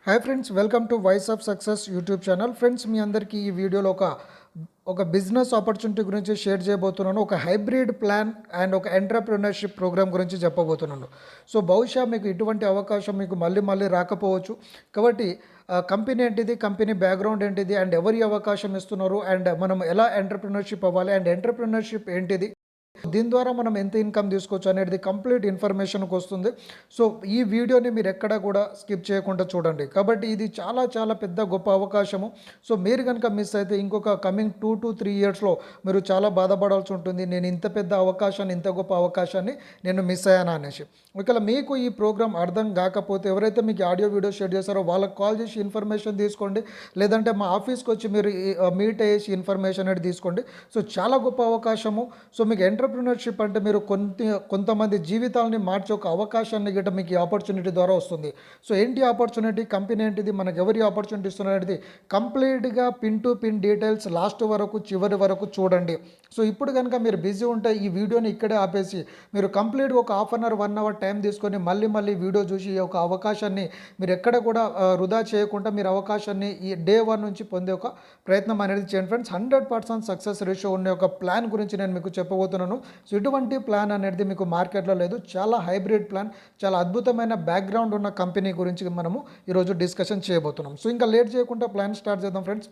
Hi friends, welcome to voice of success YouTube channel. Friends, మీ అందరికీ ఈ వీడియోలో ఒక బిజినెస్ ఆపర్చునిటీ గురించి షేర్ చేయబోతున్నాను. ఒక హైబ్రిడ్ ప్లాన్ అండ్ ఒక ఎంటర్‌ప్రెన్యూర్‌షిప్ ప్రోగ్రామ్ గురించి చెప్పబోతున్నాను. సో బహుశా మీకు ఇటువంటి అవకాశం మీకు మళ్ళీ మళ్ళీ రాకపోవచ్చు. కాబట్టి కంపెనీ ఏంటిది, కంపెనీ బ్యాక్‌గ్రౌండ్ ఏంటిది, అండ్ ఎవరు ఈ అవకాశం ఇస్తున్నారు, అండ్ మనం ఎలా ఎంటర్‌ప్రెన్యూర్‌షిప్ అవ్వాలి, అండ్ ఎంటర్‌ప్రెన్యూర్‌షిప్ ఏంటిది, దీని ద్వారా మనం ఎంత ఇన్కమ్ తీసుకోవచ్చు అనేది కంప్లీట్ ఇన్ఫర్మేషన్కి వస్తుంది. సో ఈ వీడియోని మీరు ఎక్కడ కూడా స్కిప్ చేయకుండా చూడండి. కాబట్టి ఇది చాలా చాలా పెద్ద గొప్ప అవకాశము. సో మీరు కనుక మిస్ అయితే ఇంకొక కమింగ్ 2 to 3 ఇయర్స్లో మీరు చాలా బాధపడాల్సి ఉంటుంది. నేను ఇంత పెద్ద అవకాశాన్ని, ఇంత గొప్ప అవకాశాన్ని నేను మిస్ అయ్యాను అనేసి. ఒకవేళ మీకు ఈ ప్రోగ్రామ్ అర్థం కాకపోతే ఎవరైతే మీకు ఆడియో వీడియో షేర్ చేస్తారో వాళ్ళకి కాల్ చేసి ఇన్ఫర్మేషన్ తీసుకోండి. లేదంటే మా ఆఫీస్కి వచ్చి మీరు మీట్ అయ్యేసి ఇన్ఫర్మేషన్ అనేది తీసుకోండి. సో చాలా గొప్ప అవకాశము. సో మీకు ఎంటర్‌ప్రెన్యూర్‌షిప్ అంటే మీరు కొంతమంది జీవితాలని మార్చే ఒక అవకాశాన్ని గిట్ట మీకు ఈ ఆపర్చునిటీ ద్వారా వస్తుంది. సో ఏంటి ఆపర్చునిటీ, కంపెనీ ఏంటిది, మనకు ఎవరి ఆపర్చునిటీ ఇస్తున్నారు అనేది కంప్లీట్గా pin to pin details last వరకు, చివరి వరకు చూడండి. సో ఇప్పుడు కనుక మీరు బిజీ ఉంటే ఈ వీడియోని ఇక్కడే ఆపేసి మీరు కంప్లీట్గా ఒక half an hour, 1 hour time తీసుకొని మళ్ళీ వీడియో చూసి ఈ యొక్క అవకాశాన్ని మీరు ఎక్కడ కూడా వృధా చేయకుండా మీరు అవకాశాన్ని ఈ డే 1 నుంచి పొందే ఒక ప్రయత్నం అనేది చేయండి ఫ్రెండ్స్. 100% సక్సెస్ రేషియో ఉండే ఒక ప్లాన్ గురించి నేను మీకు చెప్పబోతున్నాను. సో ఇటువంటి ప్లాన్ అనేది మీకు మార్కెట్లో లేదు. చాలా హైబ్రిడ్ ప్లాన్, చాలా అద్భుతమైన బ్యాక్గ్రౌండ్ ఉన్న కంపెనీ గురించి మనము ఈరోజు డిస్కషన్ చేయబోతున్నాం. సో ఇంకా లేట్ చేయకుండా ప్లాన్ స్టార్ట్ చేద్దాం ఫ్రెండ్స్.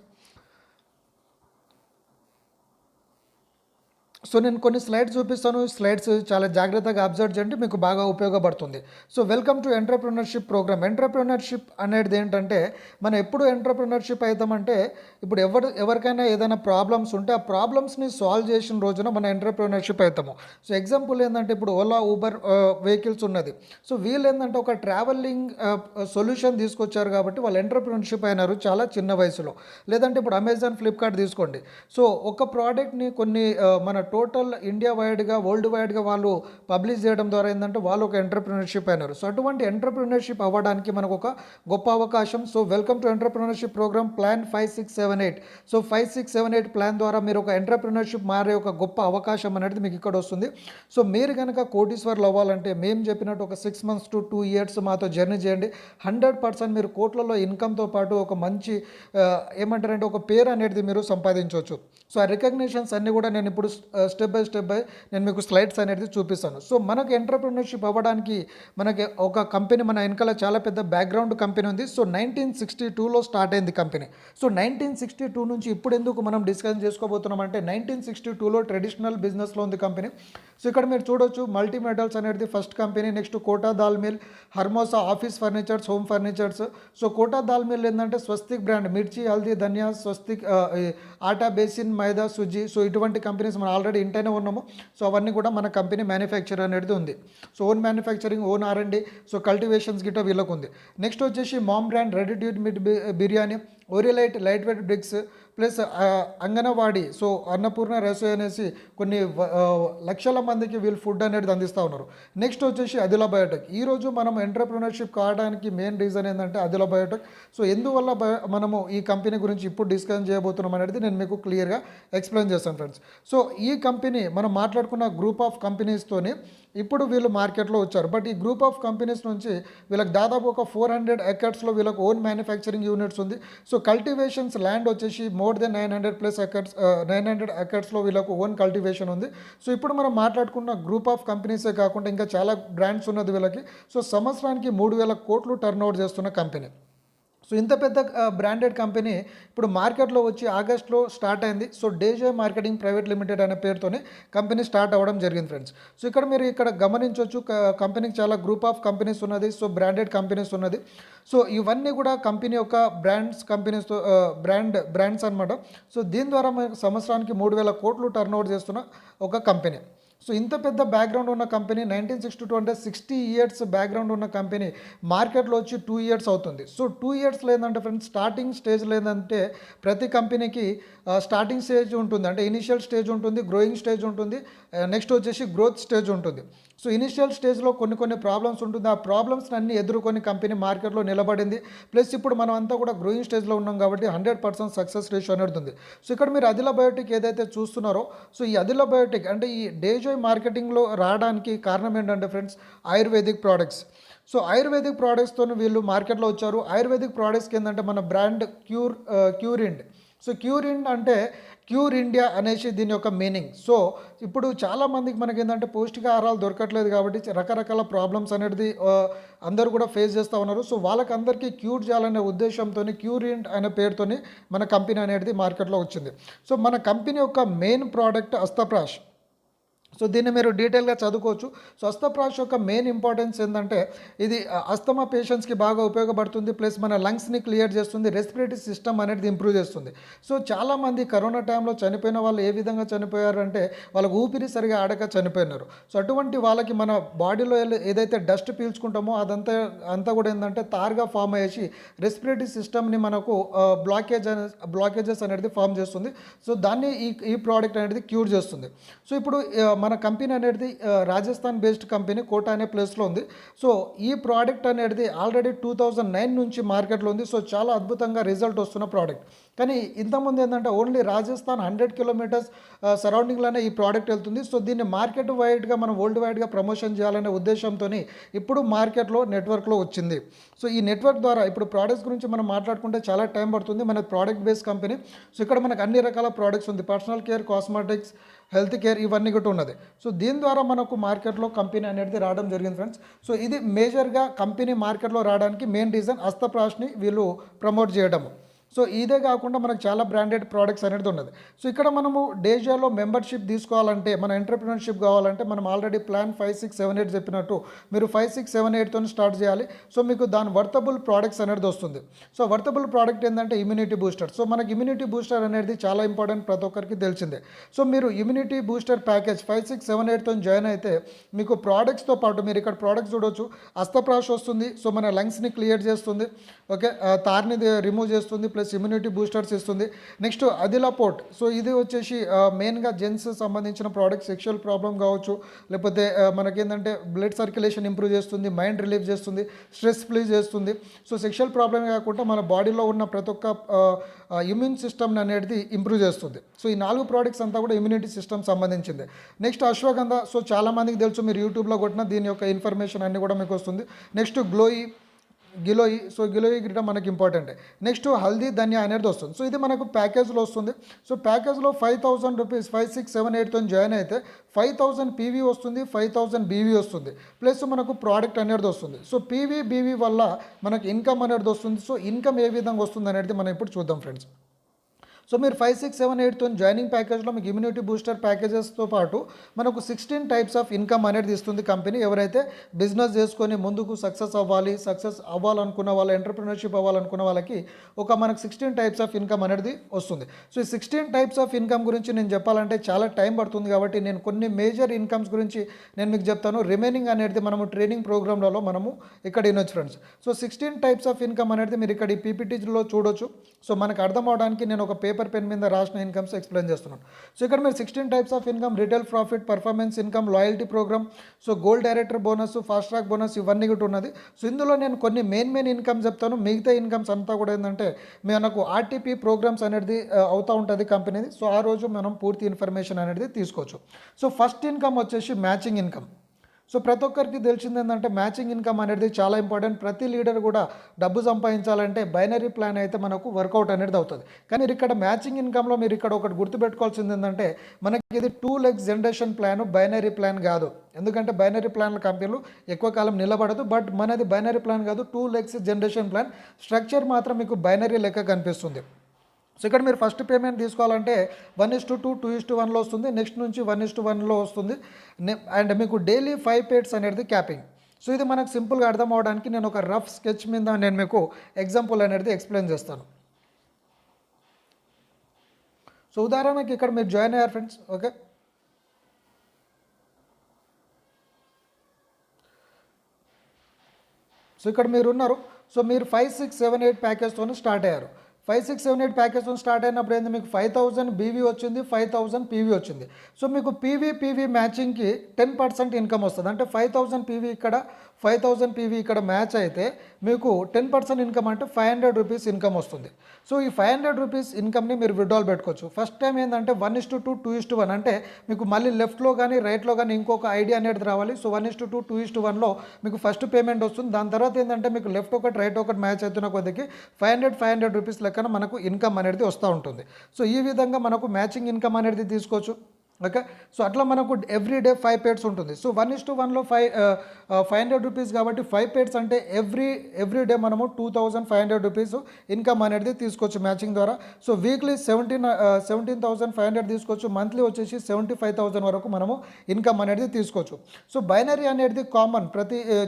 సో నేను కొన్ని స్లైడ్స్ చూపిస్తాను. స్లైడ్స్ చాలా జాగ్రత్తగా అబ్జర్వ్ చేయండి, మీకు బాగా ఉపయోగపడుతుంది. So welcome to entrepreneurship program. Entrepreneurship అనేది ఏంటంటే, మనం ఎప్పుడు ఎంటర్‌ప్రెన్యూర్‌షిప్ అవుతామంటే, ఇప్పుడు ఎవరికైనా ఏదైనా ప్రాబ్లమ్స్ ఉంటే ఆ ప్రాబ్లమ్స్ని సాల్వ్ చేసిన రోజున మనం ఎంటర్‌ప్రెన్యూర్‌షిప్ అవుతాము. సో ఎగ్జాంపుల్ ఏంటంటే, ఇప్పుడు ఓలా, ఊబర్ వెహికల్స్ ఉన్నది. సో వీళ్ళు ఏంటంటే ఒక ట్రావెలింగ్ సొల్యూషన్ తీసుకొచ్చారు కాబట్టి వాళ్ళు ఎంటర్‌ప్రెన్యూర్‌షిప్ అయినారు చాలా చిన్న వయసులో. లేదంటే ఇప్పుడు అమెజాన్, ఫ్లిప్కార్ట్ తీసుకోండి. సో ఒక ప్రోడక్ట్ని కొన్ని మన టోటల్ ఇండియా వైడ్గా, వరల్డ్ వైడ్గా వాళ్ళు పబ్లిష్ చేయడం ద్వారా ఏంటంటే వాళ్ళు ఒక ఎంటర్‌ప్రెన్యూర్‌షిప్ అయినారు. సో అటువంటి ఎంటర్‌ప్రెన్యూర్‌షిప్ అవ్వడానికి మనకు ఒక గొప్ప అవకాశం. So welcome to entrepreneurship program plan 5678. So 5678 plan ద్వారా మీరు ఒక ఎంటర్‌ప్రెన్యూర్‌షిప్ మారే ఒక గొప్ప అవకాశం అనేది మీకు ఇక్కడ వస్తుంది. సో మీరు కనుక కోటీశ్వర్లు అవ్వాలంటే మేము చెప్పినట్టు ఒక 6 months to 2 years మాతో జర్నీ చేయండి. 100% మీరు కోట్లలో ఇన్కమ్తో పాటు ఒక మంచి ఏమంటారంటే ఒక పేరు అనేది మీరు సంపాదించవచ్చు. సో ఆ రికగ్నిషన్స్ అన్నీ కూడా నేను ఇప్పుడు స్టెప్ బై నేను మీకు స్లైడ్స్ అనేది చూపిస్తాను. సో మనకు ఎంటర్‌ప్రెన్యూర్‌షిప్ అవ్వడానికి మనకి ఒక కంపెనీ మన వెనకాల చాలా పెద్ద బ్యాక్‌గ్రౌండ్ కంపెనీ ఉంది. సో 1962లో స్టార్ట్ అయింది కంపెనీ. సో 1962 నుంచి ఇప్పుడు ఎందుకు మనం డిస్కస్ చేసుకోబోతున్నాం అంటే, 1962లో ట్రెడిషనల్ బిజినెస్లో ఉంది కంపెనీ. సో ఇక్కడ మీరు చూడొచ్చు మల్టీ మెటల్స్ అనేది first company. Next Kota Dal mill, Hermosa office furnitures, home furnitures. So Kota Dal mill ఏంటంటే స్వస్తిక్ బ్రాండ్, మిర్చి, హల్దీ, ధనియా, స్వస్తిక్, ఆటా, బేసిన్, మైదా, సుజీ. సో ఇటువంటి కంపెనీస్ మనం ఆల్రెడీ ఇంటనే ఉన్నాము. సో అవన్నీ కూడా మన కంపెనీ మ్యానుఫ్యాక్చర్ అనేది ఉంది. So own manufacturing, own R&D, so cultivations గిట్ట వీళ్ళకు ఉంది. నెక్స్ట్ వచ్చేసి mom brand ready to eat meat biryani, ఓరిలైట్ light wait bricks, plus anganwadi, so Annapurna Rasoi అనేసి కొన్ని లక్షల మందికి వీళ్ళు ఫుడ్ అనేది అందిస్తూ ఉన్నారు. నెక్స్ట్ వచ్చేసి అదిలా బయోటెక్. ఈరోజు మనం ఎంటర్‌ప్రెన్యూర్‌షిప్ కావడానికి మెయిన్ రీజన్ ఏంటంటే అదిలా బయోటెక్. సో ఎందువల్ల మనము ఈ కంపెనీ గురించి ఇప్పుడు డిస్కస్ చేయబోతున్నాం అనేది నేను మీకు క్లియర్గా ఎక్స్ప్లెయిన్ చేస్తాను ఫ్రెండ్స్. సో ఈ కంపెనీ మనం మాట్లాడుకున్న గ్రూప్ ఆఫ్ కంపెనీస్తోని ఇప్పుడు వీళ్ళు మార్కెట్లో వచ్చారు. బట్ ఈ గ్రూప్ ఆఫ్ కంపెనీస్ నుంచి వీళ్ళకి దాదాపు ఒక 400 ఎకర్స్లో వీళ్ళకి ఓన్ మ్యానుఫ్యాక్చరింగ్ యూనిట్స్ ఉంది. సో కల్టివేషన్స్ ల్యాండ్ వచ్చేసి మోర్ దెన్ 900+ ఎకర్స్, 900 ఎకర్స్లో వీళ్ళకు ఓన్ కల్టివేషన్ ఉంది. సో ఇప్పుడు మనం మాట్లాడుకున్న గ్రూప్ ఆఫ్ కంపెనీసే కాకుండా ఇంకా చాలా బ్రాండ్స్ ఉన్నది వీళ్ళకి. సో సంవత్సరానికి 3,000 కోట్లు టర్న్ ఓవర్ చేస్తున్న కంపెనీ. సో ఇంత పెద్ద బ్రాండెడ్ కంపెనీ ఇప్పుడు మార్కెట్లో వచ్చి ఆగస్ట్లో స్టార్ట్ అయింది. సో డేజే మార్కెటింగ్ ప్రైవేట్ లిమిటెడ్ అనే పేరుతోనే కంపెనీ స్టార్ట్ అవ్వడం జరిగింది ఫ్రెండ్స్. సో ఇక్కడ మీరు ఇక్కడ గమనించవచ్చు, కంపెనీకి చాలా గ్రూప్ ఆఫ్ కంపెనీస్ ఉన్నది. సో బ్రాండెడ్ కంపెనీస్ ఉన్నది. సో ఇవన్నీ కూడా కంపెనీ యొక్క కంపెనీస్తో బ్రాండ్స్ అనమాట. సో దీని ద్వారా మనకు సంవత్సరానికి 3,000 కోట్లు టర్న్ ఓవర్ చేస్తున్న ఒక కంపెనీ. సో ఇంత పెద్ద బ్యాక్గ్రౌండ్ ఉన్న కంపెనీ, 1962 అంటే 60 ఇయర్స్ బ్యాక్గ్రౌండ్ ఉన్న కంపెనీ మార్కెట్లో వచ్చి 2 ఇయర్స్ అవుతుంది. సో 2 ఇయర్స్ లేదంటే ఫ్రెండ్స్, స్టార్టింగ్ స్టేజ్ లేదంటే ప్రతి కంపెనీకి స్టార్టింగ్ స్టేజ్ ఉంటుంది. అంటే ఇనిషియల్ స్టేజ్ ఉంటుంది, గ్రోయింగ్ స్టేజ్ ఉంటుంది, నెక్స్ట్ వచ్చేసి గ్రోత్ స్టేజ్ ఉంటుంది. సో ఇనిషియల్ స్టేజ్లో కొన్ని ప్రాబ్లమ్స్ ఉంటుంది. ఆ ప్రాబ్లమ్స్ని అన్ని ఎదుర్కొని కంపెనీ మార్కెట్లో నిలబడింది. ప్లస్ ఇప్పుడు మనం అంతా కూడా గ్రోయింగ్ స్టేజ్లో ఉన్నాం కాబట్టి 100% సక్సెస్ రేషియో అనేది ఉంది. సో ఇక్కడ మీరు అదిలా బయోటిక్ ఏదైతే చూస్తున్నారో, సో ఈ అదిలా బయోటిక్ అంటే ఈ డేజోయ్ మార్కెటింగ్లో రావడానికి కారణం ఏంటంటే friends, ayurvedic products. So ayurvedic ప్రోడక్ట్స్తో వీళ్ళు మార్కెట్లో వచ్చారు. ఆయుర్వేదిక్ ప్రోడక్ట్స్కి ఏంటంటే మన బ్రాండ్ క్యూరిండ్. సో క్యూరిండ్ అంటే క్యూర్ ఇండియా అనేసి దీని యొక్క మీనింగ్. సో ఇప్పుడు చాలామందికి మనకి ఏంటంటే పౌష్టికాహారాలు దొరకట్లేదు కాబట్టి రకరకాల ప్రాబ్లమ్స్ అనేది అందరూ కూడా ఫేస్ చేస్తూ ఉన్నారు. సో వాళ్ళకందరికీ క్యూర్ చేయాలనే ఉద్దేశంతో క్యూరిండ్ అనే పేరుతోని మన కంపెనీ అనేది మార్కెట్లో వచ్చింది. సో మన కంపెనీ యొక్క మెయిన్ ప్రోడక్ట్ అస్తప్రాష్. సో దీన్ని మీరు డీటెయిల్గా చదువుకోవచ్చు. సో అస్తప్రాష్ యొక్క మెయిన్ ఇంపార్టెన్స్ ఏంటంటే ఇది అస్తమా పేషెంట్స్కి బాగా ఉపయోగపడుతుంది. ప్లస్ మన లంగ్స్ని క్లియర్ చేస్తుంది, రెస్పిరేటరీ సిస్టమ్ అనేది ఇంప్రూవ్ చేస్తుంది. సో చాలామంది కరోనా టైంలో చనిపోయిన వాళ్ళు ఏ విధంగా చనిపోయారు అంటే వాళ్ళకు ఊపిరి సరిగా ఆడక చనిపోయినారు. సో అటువంటి వాళ్ళకి మన బాడీలో ఏదైతే డస్ట్ పీల్చుకుంటామో అంతా కూడా ఏంటంటే తారుగా ఫామ్ అయ్యేసి రెస్పిరేటరీ సిస్టమ్ని మనకు బ్లాకేజెస్ అనేది ఫామ్ చేస్తుంది. సో దాన్ని ఈ ప్రోడక్ట్ అనేది క్యూర్ చేస్తుంది. సో ఇప్పుడు మన కంపెనీ అనేది రాజస్థాన్ బేస్డ్ కంపెనీ, కోటా అనే ప్లేస్లో ఉంది. సో ఈ ప్రోడక్ట్ అనేది ఆల్రెడీ 2009 నుంచి మార్కెట్లో ఉంది. సో చాలా అద్భుతంగా రిజల్ట్ వస్తున్న ప్రోడక్ట్. కానీ ఇంతకుముందు ఏంటంటే ఓన్లీ రాజస్థాన్ 100 కిలోమీటర్స్ సరౌండింగ్లోనే ఈ ప్రోడక్ట్ వెళ్తుంది. సో దీన్ని మార్కెట్ వైడ్గా మనం వరల్డ్ వైడ్గా ప్రమోషన్ చేయాలనే ఉద్దేశంతో ఇప్పుడు మార్కెట్లో నెట్వర్క్లో వచ్చింది. సో ఈ నెట్వర్క్ ద్వారా ఇప్పుడు ప్రోడక్ట్స్ గురించి మనం మాట్లాడుకుంటే చాలా టైం పడుతుంది. మన ప్రోడక్ట్ బేస్డ్ కంపెనీ. సో ఇక్కడ మనకు అన్ని రకాల ప్రోడక్ట్స్ ఉంది, personal care, cosmetics, health care, ఇవన్నీ కూడా ఉన్నది. సో దీని ద్వారా మనకు మార్కెట్లో కంపెనీ అనేది రావడం జరిగింది ఫ్రెండ్స్. సో ఇది మేజర్గా కంపెనీ మార్కెట్లో రావడానికి మెయిన్ రీజన్ అస్తప్రాష్ని వీళ్ళు ప్రమోట్ చేయడము. సో ఇదే కాకుండా మనకు చాలా బ్రాండెడ్ ప్రోడక్ట్స్ అనేది ఉన్నది. సో ఇక్కడ మనము డేజాలో మెంబర్షిప్ తీసుకోవాలంటే, మన ఎంటర్ప్రినర్షిప్ కావాలంటే మనం ఆల్రెడీ ప్లాన్ 5, 6, 7, 8 చెప్పినట్టు మీరు 5, 6, 7, 8తో స్టార్ట్ చేయాలి. సో మీకు దాని వర్తబుల్ ప్రోడక్ట్స్ అనేది వస్తుంది. సో వర్తబుల్ ప్రోడక్ట్ ఏంటంటే ఇమ్యూనిటీ బూస్టర్. సో మనకి ఇమ్యూనిటీ బూస్టర్ అనేది చాలా ఇంపార్టెంట్, ప్రతి ఒక్కరికి తెలిసిందే. సో మీరు ఇమ్యూనిటీ బూస్టర్ ప్యాకేజ్ 5, 6, 7, 8తో జాయిన్ అయితే మీకు ప్రోడక్ట్స్తో పాటు మీరు ఇక్కడ ప్రోడక్ట్స్ చూడవచ్చు. అస్తప్రాష్ వస్తుంది. సో మన లంగ్స్ని క్లియర్ చేస్తుంది, ఓకే, తార్ని రిమూవ్ చేస్తుంది, ప్లస్ ఇమ్యూనిటీ బూస్టర్స్ ఇస్తుంది. నెక్స్ట్ అదిలాపోర్ట్. సో ఇది వచ్చేసి మెయిన్గా జెంట్స్ సంబంధించిన ప్రోడక్ట్, సెక్షువల్ ప్రాబ్లం కావచ్చు, లేకపోతే మనకేంటంటే బ్లడ్ సర్క్యులేషన్ ఇంప్రూవ్ చేస్తుంది, మైండ్ రిలీఫ్ చేస్తుంది, స్ట్రెస్ ఫ్రీ చేస్తుంది. సో సెక్షువల్ ప్రాబ్లమే కాకుండా మన బాడీలో ఉన్న ప్రతి ఒక్క ఇమ్యూన్ సిస్టమ్ అనేది ఇంప్రూవ్ చేస్తుంది. సో ఈ 4 ప్రోడక్ట్స్ అంతా కూడా ఇమ్యూనిటీ సిస్టమ్ సంబంధించింది. నెక్స్ట్ అశ్వగంధ. సో చాలామందికి తెలుసు, మీరు యూట్యూబ్లో కొట్టిన దీని యొక్క ఇన్ఫర్మేషన్ అన్నీ కూడా మీకు వస్తుంది. నెక్స్ట్ గిలోయి. సో గిలోయి గిట్ట మనకి ఇంపార్టెంటే. నెక్స్ట్ హల్దీ ధనియా అనేది వస్తుంది. సో ఇది మనకు ప్యాకేజ్లో వస్తుంది. సో ప్యాకేజ్లో 5,000 రూపీస్ 5, 6, 7, 8తో జాయిన్ అయితే 5,000 పీవీ వస్తుంది, 5,000 బీవీ వస్తుంది, ప్లస్ మనకు ప్రోడక్ట్ అనేది వస్తుంది. సో పీవీ బీవీ వల్ల మనకు ఇన్కమ్ అనేది వస్తుంది. సో ఇన్కమ్ ఏ విధంగా వస్తుంది అనేది మనం ఇప్పుడు చూద్దాం ఫ్రెండ్స్. సో మీరు 5, 6, 7, 8తో జాయినింగ్ ప్యాకేజ్లో మీకు ఇమ్యూనిటీ బూస్టర్ ప్యాకేజెస్తో పాటు మనకు 16 టైప్స్ ఆఫ్ ఇన్కమ్ అనేది ఇస్తుంది కంపెనీ. ఎవరైతే బిజినెస్ చేసుకొని ముందుకు సక్సెస్ అవ్వాలనుకున్న వాళ్ళు, ఎంటర్ప్రినర్షిప్ అవ్వాలనుకున్న వాళ్ళకి మనకు 16 టైప్స్ ఆఫ్ ఇన్కమ్ అనేది వస్తుంది. సో ఈ 16 టైప్స్ ఆఫ్ ఇన్కమ్ గురించి నేను చెప్పాలంటే చాలా టైం పడుతుంది కాబట్టి నేను కొన్ని మేజర్ ఇన్కమ్స్ గురించి నేను మీకు చెప్తాను. రిమైనింగ్ అనేది మనము ట్రైనింగ్ ప్రోగ్రామ్లలో మనము ఇక్కడ వినొచ్చు friends. So 16 types of income అనేది మీరు ఇక్కడ ఈ పీపీటీలో చూడొచ్చు. సో మనకు అర్థం అవడానికి నేను ఒక పేపర్ పెన్ మీద రాసిన ఇన్కమ్స్ ఎక్స్ప్లెయిన్ చేస్తున్నాను. సో ఇక్కడ మీరు 16 types of income, retail profit, performance income, loyalty program, so gold director bonus, fast track bonus, ఇవన్నీ కూడా ఉన్నది. సో ఇందులో నేను కొన్ని మెయిన్ ఇన్కమ్ చెప్తాను. మిగతా ఇన్కమ్స్ అంతా కూడా ఏంటంటే మనకు ఆర్టీపీ ప్రోగ్రామ్స్ అనేది అవుతూ ఉంటుంది కంపెనీది. సో ఆ రోజు మనం పూర్తి ఇన్ఫర్మేషన్ అనేది తీసుకోవచ్చు. సో ఫస్ట్ ఇన్కమ్ వచ్చేసి మ్యాచింగ్ ఇన్కమ్. సో ప్రతి ఒక్కరికి తెలిసింది ఏంటంటే మ్యాచింగ్ ఇన్కమ్ అనేది చాలా ఇంపార్టెంట్. ప్రతి లీడర్ కూడా డబ్బు సంపాదించాలంటే బైనరీ ప్లాన్ అయితే మనకు వర్కౌట్ అనేది అవుతుంది. కానీ ఇక్కడ మ్యాచింగ్ ఇన్కమ్లో మీరు ఇక్కడ ఒకటి గుర్తుపెట్టుకోవాల్సింది ఏంటంటే మనకి ఇది 2 legs generation plan, binary plan కాదు. ఎందుకంటే బైనరీ ప్లాన్ల కంపెనీలు ఎక్కువ కాలం నిలబడదు. బట్ మనది బైనరీ ప్లాన్ కాదు, 2 legs జనరేషన్ ప్లాన్. స్ట్రక్చర్ మాత్రం మీకు బైనరీ లెక్క కనిపిస్తుంది. సో ఇక్కడ మీరు ఫస్ట్ పేమెంట్ తీసుకోవాలంటే 1:2, 2:1లో వస్తుంది. నెక్స్ట్ నుంచి 1:1లో వస్తుంది. అండ్ మీకు డైలీ 5 పేడ్స్ అనేది క్యాపింగ్. సో ఇది మనకు సింపుల్గా అర్థం అవడానికి నేను ఒక రఫ్ స్కెచ్ మీద నేను మీకు ఎగ్జాంపుల్ అనేది ఎక్స్ప్లెయిన్ చేస్తాను. సో ఉదాహరణకి ఇక్కడ మీరు జాయిన్ అయ్యారు ఫ్రెండ్స్, ఓకే. సో ఇక్కడ మీరు ఉన్నారు. సో మీరు 5, 6, 7, 8 ప్యాకేజ్తో స్టార్ట్ అయ్యారు. 5678 ప్యాకేజ్తో స్టార్ట్ అయినప్పుడు ఏంది మీకు 5000 బీవీ వచ్చింది, 5000 పీవీ వచ్చింది. సో మీకు పీవీ మ్యాచింగ్కి 10% ఇన్కమ్ వస్తుంది. అంటే 5000 పీవీ ఇక్కడ, 5000 పీవీ ఇక్కడ మ్యాచ్ అయితే మీకు 10% ఇన్కమ్ అంటే 500 రూపీస్ ఇన్కమ్ వస్తుంది. సో ఈ 500 రూపీస్ ఇన్కమ్ని మీరు విడ్రాల్ పెట్టుకోవచ్చు. ఫస్ట్ టైం ఏంటంటే 1:2, 2:1 అంటే మీకు మళ్ళీ లెఫ్ట్లో కానీ రైట్లో కానీ ఇంకొక ఐడియా అనేది రావాలి. సో 1:2, 2:1లో మీకు ఫస్ట్ పేమెంట్ వస్తుంది. దాని తర్వాత ఏంటంటే మీకు లెఫ్ట్ ఒకటి రైట్ ఒకటి మ్యాచ్ అవుతున్న కొద్దికి 500 రూపీస్ లెక్కన మనకు ఇన్కమ్ అనేది వస్తూ ఉంటుంది. సో ఈ విధంగా మనకు మ్యాచింగ్ ఇన్కమ్ అనేది తీసుకోవచ్చు. ఓకే, సో అట్లా మనకు ఎవ్రీ డే 5 పేడ్స్ ఉంటుంది. సో 1:1లో 500 రూపీస్ కాబట్టి 5 పేడ్స్ అంటే ఎవ్రీ డే మనము 2500 రూపీస్ ఇన్కమ్ అనేది తీసుకోవచ్చు మ్యాచింగ్ ద్వారా. సో వీక్లీ 17,500 తీసుకోవచ్చు. మంత్లీ వచ్చేసి 75,000 వరకు మనము ఇన్కమ్ అనేది తీసుకోవచ్చు. సో బైనరీ అనేది కామన్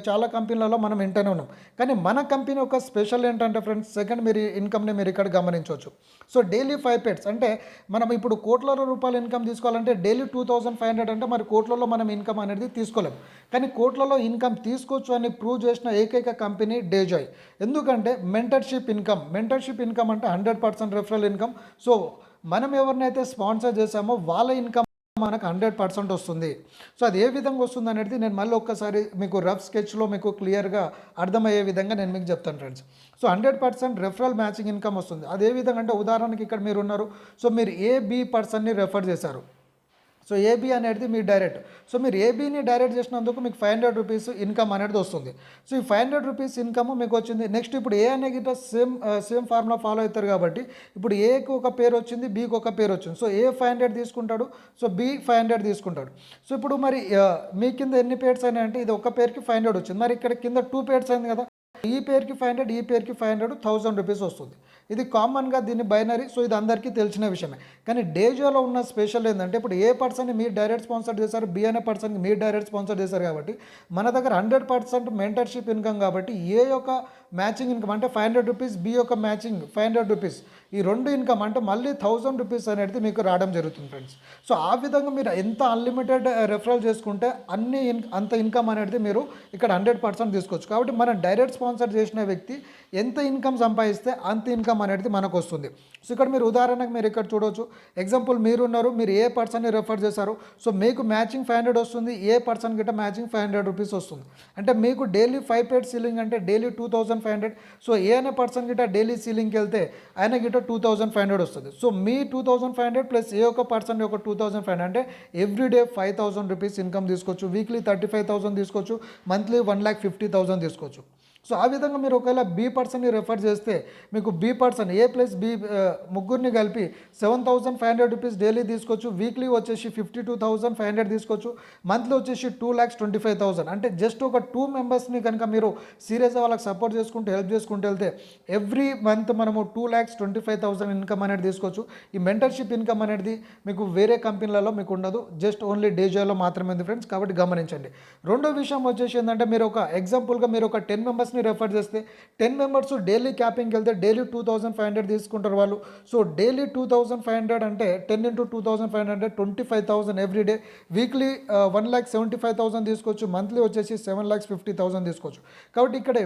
చాలా కంపెనీలలో మనం వింటూనే ఉన్నాం. కానీ మన కంపెనీ ఒక స్పెషల్ ఏంటంటే ఫ్రెండ్స్, సెకండ్ మీరు ఇన్కమ్ని మీరు ఇక్కడ గమనించవచ్చు. సో డైలీ 5 పేడ్స్ అంటే మనం ఇప్పుడు కోట్ల రూపాయల ఇన్కమ్ తీసుకోవాలంటే డైలీ 2500 అంటే మరి కోట్లలో మనం ఇన్కమ్ అనేది తీసుకోలేము. కానీ కోట్లలో ఇన్కమ్ తీసుకోవచ్చు అని ప్రూవ్ చేసిన ఏకైక కంపెనీ డేజాయ్. ఎందుకంటే మెంటర్షిప్ ఇన్కమ్ అంటే 100% రెఫరల్ ఇన్కమ్. సో మనం ఎవరినైతే స్పాన్సర్ చేసామో వాళ్ళ ఇన్కమ్ మనకు 100% వస్తుంది. సో అది ఏ విధంగా వస్తుంది అనేది నేను మళ్ళీ ఒక్కసారి మీకు రఫ్ స్కెచ్లో మీకు క్లియర్గా అర్థమయ్యే విధంగా నేను మీకు చెప్తాను friends. So 100% referral matching income వస్తుంది. అదే విధంగా అంటే ఉదాహరణకి ఇక్కడ మీరు ఉన్నారు. సో మీరు ఏబి పర్సన్ని రెఫర్ చేశారు. సో ఏబీ అనేది మీ డైరెక్ట్. సో మీరు ఏబీని డైరెక్ట్ చేసినందుకు మీకు 500 రూపీస్ ఇన్కమ్ అనేది వస్తుంది. సో ఈ 500 రూపీస్ ఇన్కమ్ మీకు వచ్చింది. నెక్స్ట్ ఇప్పుడు ఏ అనే గిట్ట సేమ్ ఫార్ములా ఫాలో అవుతారు కాబట్టి ఇప్పుడు ఏకి ఒక పేరు వచ్చింది, బీకి ఒక పేరు వచ్చింది. సో ఏ 500 తీసుకుంటాడు, సో బి 500 తీసుకుంటాడు. సో ఇప్పుడు మరి మీ కింద ఎన్ని పేర్స్ అయినాయి అంటే ఇది ఒక పేరుకి 500 వచ్చింది. మరి ఇక్కడ కింద 2 పేర్స్ అయింది కదా, ఈ పేరుకి 500, ఈ పేరుకి 500, 1000 రూపీస్ వస్తుంది. ఇది కామన్గా దీన్ని బైనరీ. సో ఇది అందరికీ తెలిసిన విషయమే. కానీ డేజోలో ఉన్న స్పెషల్ ఏంటంటే ఇప్పుడు ఏ పర్సన్ని మీరు డైరెక్ట్ స్పాన్సర్ చేశారు, బి అనే పర్సన్కి మీరు డైరెక్ట్ స్పాన్సర్ చేశారు కాబట్టి మన దగ్గర 100% మెంటర్షిప్ ఇన్కమ్ కాబట్టి ఏ యొక్క మ్యాచింగ్ ఇన్కమ్ అంటే 500 రూపీస్, బి యొక్క మ్యాచింగ్ 500 రూపీస్, ఈ రెండు ఇన్కమ్ అంటే మళ్ళీ 1000 రూపీస్ అనేది మీకు రావడం జరుగుతుంది ఫ్రెండ్స్. సో ఆ విధంగా మీరు ఎంత అన్లిమిటెడ్ రెఫరల్ చేసుకుంటే అంత ఇన్కమ్ అనేది మీరు ఇక్కడ 100% తీసుకోవచ్చు. కాబట్టి మనం డైరెక్ట్ స్పాన్సర్ చేసిన వ్యక్తి ఎంత ఇన్కమ్ సంపాదిస్తే అంత ఇన్కమ్ అనేది మనకు వస్తుంది. సో ఇక్కడ మీరు ఉదాహరణకు మీరు ఇక్కడ చూడవచ్చు. ఎగ్జాంపుల్ మీరు ఉన్నారు, మీరు ఏ పర్సన్ని రెఫర్ చేశారు. సో మీకు మ్యాచింగ్ 500 వస్తుంది, ఏ పర్సన్ గిట్ట మ్యాచింగ్ 500 రూపీస్ వస్తుంది. అంటే మీకు డైలీ 5 పేడ్ సీలింగ్ అంటే డైలీ 2500. సో ఏ అనే పర్సన్ గిట్ట డైలీ సీలింగ్కి వెళ్తే ఆయన గిట్ట 2500 వస్తుంది. సో మీ 2500 ప్లస్ ఏ ఒక పర్సన్ యొక్క 2500 అంటే ఎవ్రీడే 5000 రూపీస్ ఇన్కమ్ తీసుకోవచ్చు. వీక్లీ 35,000 తీసుకోవచ్చు. మంత్లీ 1,50,000 తీసుకోవచ్చు. సో ఆ విధంగా మీరు ఒకవేళ బి పర్సన్ని రెఫర్ చేస్తే మీకు బి పర్సన్ ఏ ప్లస్ బి ముగ్గురిని కలిపి 7,500 రూపీస్ డైలీ తీసుకోవచ్చు. వీక్లీ వచ్చేసి 52,500 తీసుకోవచ్చు. మంత్లీ వచ్చేసి 2,25,000. అంటే జస్ట్ ఒక 2 మెంబర్స్ని కనుక మీరు సీరియస్గా వాళ్ళకి సపోర్ట్ చేసుకుంటూ హెల్ప్ చేసుకుంటూ వెళ్తే ఎవ్రీ మంత్ మనము 2,25,000 ఇన్కమ్ అనేది తీసుకోవచ్చు. ఈ మెంటర్షిప్ ఇన్కమ్ అనేది మీకు వేరే కంపెనీలలో మీకు ఉండదు, జస్ట్ ఓన్లీ డేజోలో మాత్రమే ఉంది ఫ్రెండ్స్. కాబట్టి గమనించండి. రెండో విషయం వచ్చేసి ఏంటంటే మీరు ఒక ఎగ్జాంపుల్గా మీరు ఒక 10 మెంబర్స్ని రెఫర్ చేస్తే 10 మెంబర్స్ డైలీ క్యాపింగ్కి వెళ్తే డైలీ 2,500 తీసుకుంటారు వాళ్ళు. సో డైలీ 2,500 అంటే 10 into 2,500 25,000 ఎవ్రీ డే. వీక్లీ 1,75,000 తీసుకోవచ్చు. మంత్లీ వచ్చేసి 7,50,000 తీసుకోవచ్చు. కాబట్టి ఇక్కడ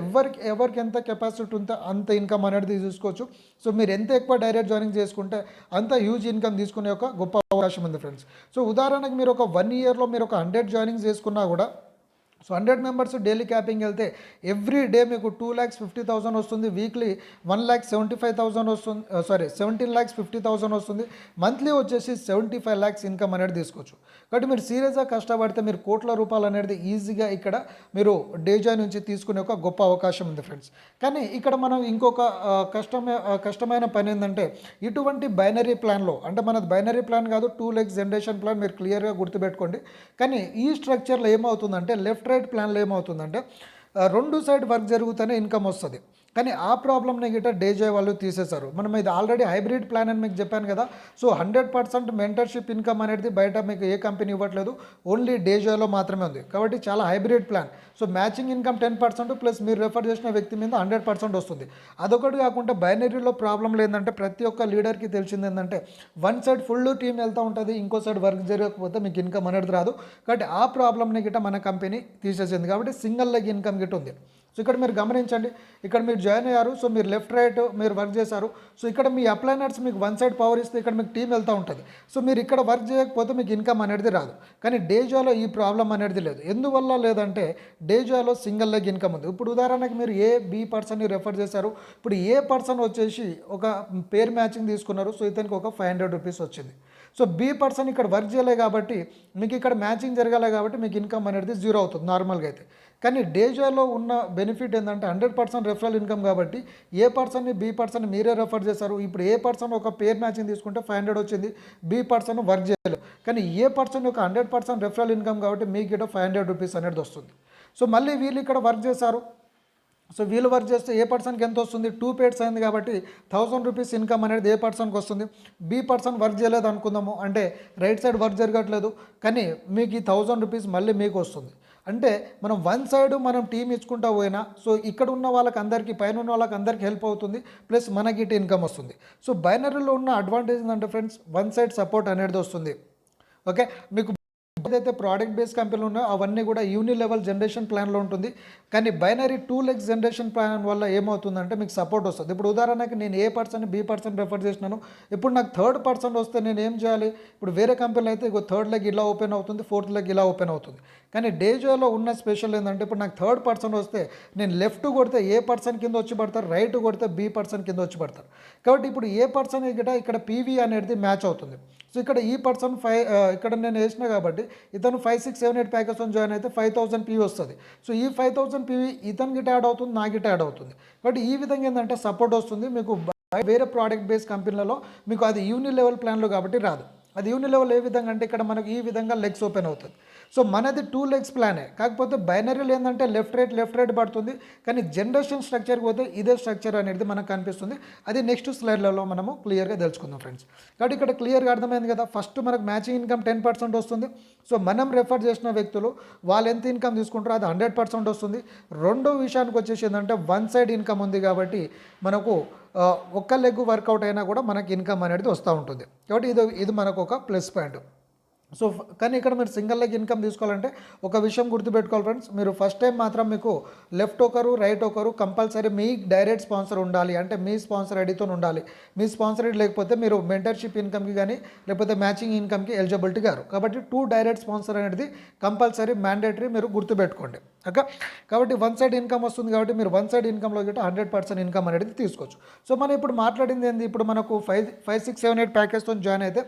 ఎవరికి ఎంత కెపాసిటీ ఉందో అంత ఇన్కమ్ అనేది తీసుకోవచ్చు. సో మీరు ఎంత ఎక్కువ డైరెక్ట్ జాయినింగ్ చేసుకుంటే అంత హ్యూజ్ ఇన్కమ్ తీసుకునే ఒక గొప్ప అవకాశం ఉంది ఫ్రెండ్స్. సో ఉదాహరణకు మీరు ఒక 1 ఇయర్లో మీరు ఒక 100 జాయినింగ్ చేసుకున్నా కూడా సో 100 మెంబర్స్ డైలీ క్యాపింగ్ వెళ్తే ఎవ్రీ డే మీకు 2,50,000 వస్తుంది. వీక్లీ 1,75,000 వస్తుంది. 17,50,000 వస్తుంది. మంత్లీ వచ్చేసి 75 lakhs ఇన్కమ్ అనేది తీసుకోవచ్చు. కాబట్టి మీరు సీరియస్గా కష్టపడితే మీరు కోట్ల రూపాయలు అనేది ఈజీగా ఇక్కడ మీరు డేజాయ్ నుంచి తీసుకునే ఒక గొప్ప అవకాశం ఉంది ఫ్రెండ్స్. కానీ ఇక్కడ మనం ఇంకొక కష్టమైన పని ఏంటంటే ఇటువంటి బైనరీ ప్లాన్లో, అంటే మనది బైనరీ ప్లాన్ కాదు, 2 legs జనరేషన్ ప్లాన్, మీరు క్లియర్గా గుర్తుపెట్టుకోండి. కానీ ఈ స్ట్రక్చర్లో ఏమవుతుందంటే లెఫ్ట్ రైట్ ప్లాన్లో ఏమవుతుందంటే 2 సైడ్ వర్క్ జరుగుతూనే ఇన్కమ్ వస్తుంది. కానీ ఆ ప్రాబ్లమ్ని గిట్ట డేజాయ్ వాళ్ళు తీసేశారు. మనం ఇది ఆల్రెడీ హైబ్రిడ్ ప్లాన్ అని మీకు చెప్పాను కదా. సో 100% మెంటర్షిప్ ఇన్కమ్ అనేది బయట మీకు ఏ కంపెనీ ఇవ్వట్లేదు, ఓన్లీ డేజాయ్లో మాత్రమే ఉంది. కాబట్టి చాలా hybrid plan. So matching income 10% plus మీరు రెఫర్ చేసిన వ్యక్తి మీద 100% వస్తుంది. అదొకటి కాకుండా బైనరీలో ప్రాబ్లం ఏంటంటే ప్రతి ఒక్క లీడర్కి తెలిసింది ఏంటంటే వన్ సైడ్ ఫుల్ టీం వెళ్తూ ఉంటుంది, ఇంకో సైడ్ వర్క్ జరగకపోతే మీకు ఇన్కమ్ అనేది రాదు. కాబట్టి ఆ ప్రాబ్లమ్ని గిట్ట మన కంపెనీ తీసేసింది. కాబట్టి సింగిల్ లెగ్ ఇన్కమ్ గిట్ట ఉంది. సో ఇక్కడ మీరు గమనించండి, ఇక్కడ మీరు జాయిన్ అయ్యారు, సో మీరు లెఫ్ట్ రైట్ మీరు వర్క్ చేశారు. సో ఇక్కడ మీ అప్లైనర్స్ మీకు వన్ సైడ్ పవర్ ఇస్తే ఇక్కడ మీకు టీం వెళ్తూ ఉంటుంది. సో మీరు ఇక్కడ వర్క్ చేయకపోతే మీకు ఇన్కమ్ అనేది రాదు. కానీ డేజాలో ఈ ప్రాబ్లం అనేది లేదు. ఎందువల్ల లేదంటే డేజాలో సింగిల్ లెగ్ ఇన్కమ్ ఉంది. ఇప్పుడు ఉదాహరణకి మీరు ఏ బి పర్సన్ని రెఫర్ చేశారు. ఇప్పుడు ఏ పర్సన్ వచ్చేసి ఒక పేర్ మ్యాచింగ్ తీసుకున్నారు. సో ఇతనికి ఒక 500 రూపీస్ వచ్చింది. సో బి పర్సన్ ఇక్కడ వర్క్ చేయలే కాబట్టి మీకు ఇక్కడ మ్యాచింగ్ జరగాలి కాబట్టి మీకు ఇన్కమ్ అనేది జీరో అవుతుంది నార్మల్గా అయితే. కానీ డేజాలో ఉన్న బెనిఫిట్ ఏంటంటే 100% రెఫరల్ ఇన్కమ్ కాబట్టి ఏ పర్సన్ని బి పర్సన్ మీరే రెఫర్ చేశారు. ఇప్పుడు ఏ పర్సన్ ఒక పేర్ మ్యాచింగ్ తీసుకుంటే 500 వచ్చింది, బి పర్సన్ వర్క్ చేయలేదు. కానీ ఏ పర్సన్ ఒక 100% రెఫరల్ ఇన్కమ్ కాబట్టి మీకు ఇక్కడ 500 రూపీస్ అనేది వస్తుంది. సో మళ్ళీ వీళ్ళు ఇక్కడ వర్క్ చేశారు. సో వీళ్ళు వర్క్ చేస్తే ఏ పర్సన్కి ఎంత వస్తుంది, 2 పేర్స్ అయింది కాబట్టి 1000 రూపీస్ ఇన్కమ్ అనేది ఏ పర్సన్కి వస్తుంది. బి పర్సన్ వర్క్ చేయలేదు అనుకుందాము, అంటే రైట్ సైడ్ వర్క్ జరగట్లేదు, కానీ మీకు ఈ 1000 రూపీస్ మళ్ళీ మీకు వస్తుంది. అంటే మనం వన్ సైడ్ మనం టీం ఇచ్చుకుంటా పోయినా సో ఇక్కడ ఉన్న వాళ్ళకి అందరికీ పైన ఉన్న వాళ్ళకి అందరికీ హెల్ప్ అవుతుంది, ప్లస్ మనకి ఇటు ఇన్కమ్ వస్తుంది. సో బైనరీలో ఉన్న అడ్వాంటేజ్ ఏంటంటే ఫ్రెండ్స్, వన్ సైడ్ సపోర్ట్ అనేది వస్తుంది. ఓకే, మీకు ఏదైతే ప్రోడక్ట్ బేస్ కంపెనీలు ఉన్నాయో అవన్నీ కూడా యూని లెవెల్ జనరేషన్ ప్లాన్లో ఉంటుంది. కానీ బైనరీ 2 లెగ్స్ జనరేషన్ ప్లాన్ వల్ల ఏమవుతుందంటే మీకు సపోర్ట్ వస్తుంది. ఇప్పుడు ఉదాహరణకి నేను ఏ పర్సన్ బి పర్సన్ రెఫర్ చేసినాను, ఇప్పుడు నాకు థర్డ్ పర్సన్ వస్తే నేను ఏం చేయాలి. ఇప్పుడు వేరే కంపెనీలో అయితే ఇగో థర్డ్ లెగ్ ఇలా ఓపెన్ అవుతుంది, ఫోర్త్ లెగ్ ఇలా ఓపెన్ అవుతుంది. కానీ డేజోలో ఉన్న స్పెషల్ ఏంటంటే ఇప్పుడు నాకు థర్డ్ పర్సన్ వస్తే నేను లెఫ్ట్ కొడితే ఏ పర్సన్ కింద వచ్చి పడతారు, రైట్ కొడితే బి పర్సన్ కింద వచ్చి పడతారు. కాబట్టి ఇప్పుడు ఏ పర్సన్ ఇక్కడ పీవీ అనేది మ్యాచ్ అవుతుంది. సో ఇక్కడ ఈ పర్సన్ ఇక్కడ నేను వేసిన కాబట్టి ఇతను 5, 6, 7, 8 ప్యాకేజ్తో జాయిన్ అయితే 5000 పీవీ వస్తుంది. సో ఈ 5000 పీవీ ఇతను గిట్ యాడ్ అవుతుంది, నా గిట్ యాడ్ అవుతుంది. కాబట్టి ఈ విధంగా ఏంటంటే సపోర్ట్ వస్తుంది మీకు. వేరే ప్రోడక్ట్ బేస్ కంపెనీలలో మీకు అది యూని లెవెల్ ప్లాన్లో కాబట్టి రాదు. అది యూని లెవెల్ ఏ విధంగా అంటే ఇక్కడ మనకు ఈ విధంగా లెగ్స్ ఓపెన్ అవుతుంది. సో మనది 2 లెగ్స్ ప్లానే, కాకపోతే బైనరీలో ఏంటంటే లెఫ్ట్ రైట్ పడుతుంది. కానీ జనరేషన్ స్ట్రక్చర్కి పోతే ఇదే స్ట్రక్చర్ అనేది మనకు కనిపిస్తుంది. అది నెక్స్ట్ స్లైడ్లలో మనము క్లియర్గా తెలుసుకుందాం ఫ్రెండ్స్. కాబట్టి ఇక్కడ క్లియర్గా అర్థమైంది కదా. ఫస్ట్ మనకు మ్యాచింగ్ ఇన్కమ్ 10% వస్తుంది. సో మనం రెఫర్ చేసిన వ్యక్తులు వాళ్ళు ఎంత ఇన్కమ్ తీసుకుంటారో అది 100% వస్తుంది. రెండో విషయానికి వచ్చేసి ఏంటంటే వన్ సైడ్ ఇన్కమ్ ఉంది కాబట్టి మనకు ఒక్క లెగ్ వర్కౌట్ అయినా కూడా మనకి ఇన్కమ్ అనేది వస్తూ ఉంటుంది. కాబట్టి ఇది మనకు ఒక ప్లస్ పాయింట్. సో కానీ ఇక్కడ మీరు సింగిల్ లెగ్ ఇన్కమ్ తీసుకోవాలంటే ఒక విషయం గుర్తుపెట్టుకోవాలి ఫ్రెండ్స్, మీరు ఫస్ట్ టైం మాత్రం మీకు లెఫ్ట్ ఒకరు రైట్ ఒకరు కంపల్సరీ మీ డైరెక్ట్ స్పాన్సర్ ఉండాలి. అంటే మీ స్పాన్సర్ ఐడితో ఉండాలి. మీ స్పాన్సర్ ఐడి లేకపోతే మీరు మెంటర్షిప్ ఇన్కమ్కి కానీ లేకపోతే మ్యాచింగ్ ఇన్కమ్కి ఎలిజిబిలిటీ గారు. కాబట్టి 2 డైరెక్ట్ స్పాన్సర్ అనేది కంపల్సరీ మ్యాండేటరీ, మీరు గుర్తుపెట్టుకోండి. ఓకే, కాబట్టి వన్ సైడ్ ఇన్కమ్ వస్తుంది కాబట్టి మీరు వన్ సైడ్ ఇన్కమ్లో గిట్ట 100% ఇన్కమ్ అనేది తీసుకోవచ్చు. సో మనం ఇప్పుడు మాట్లాడింది ఏంది, ఇప్పుడు మనకు 5, 6, 7, 8 ప్యాకేజ్తో జాయిన్ అయితే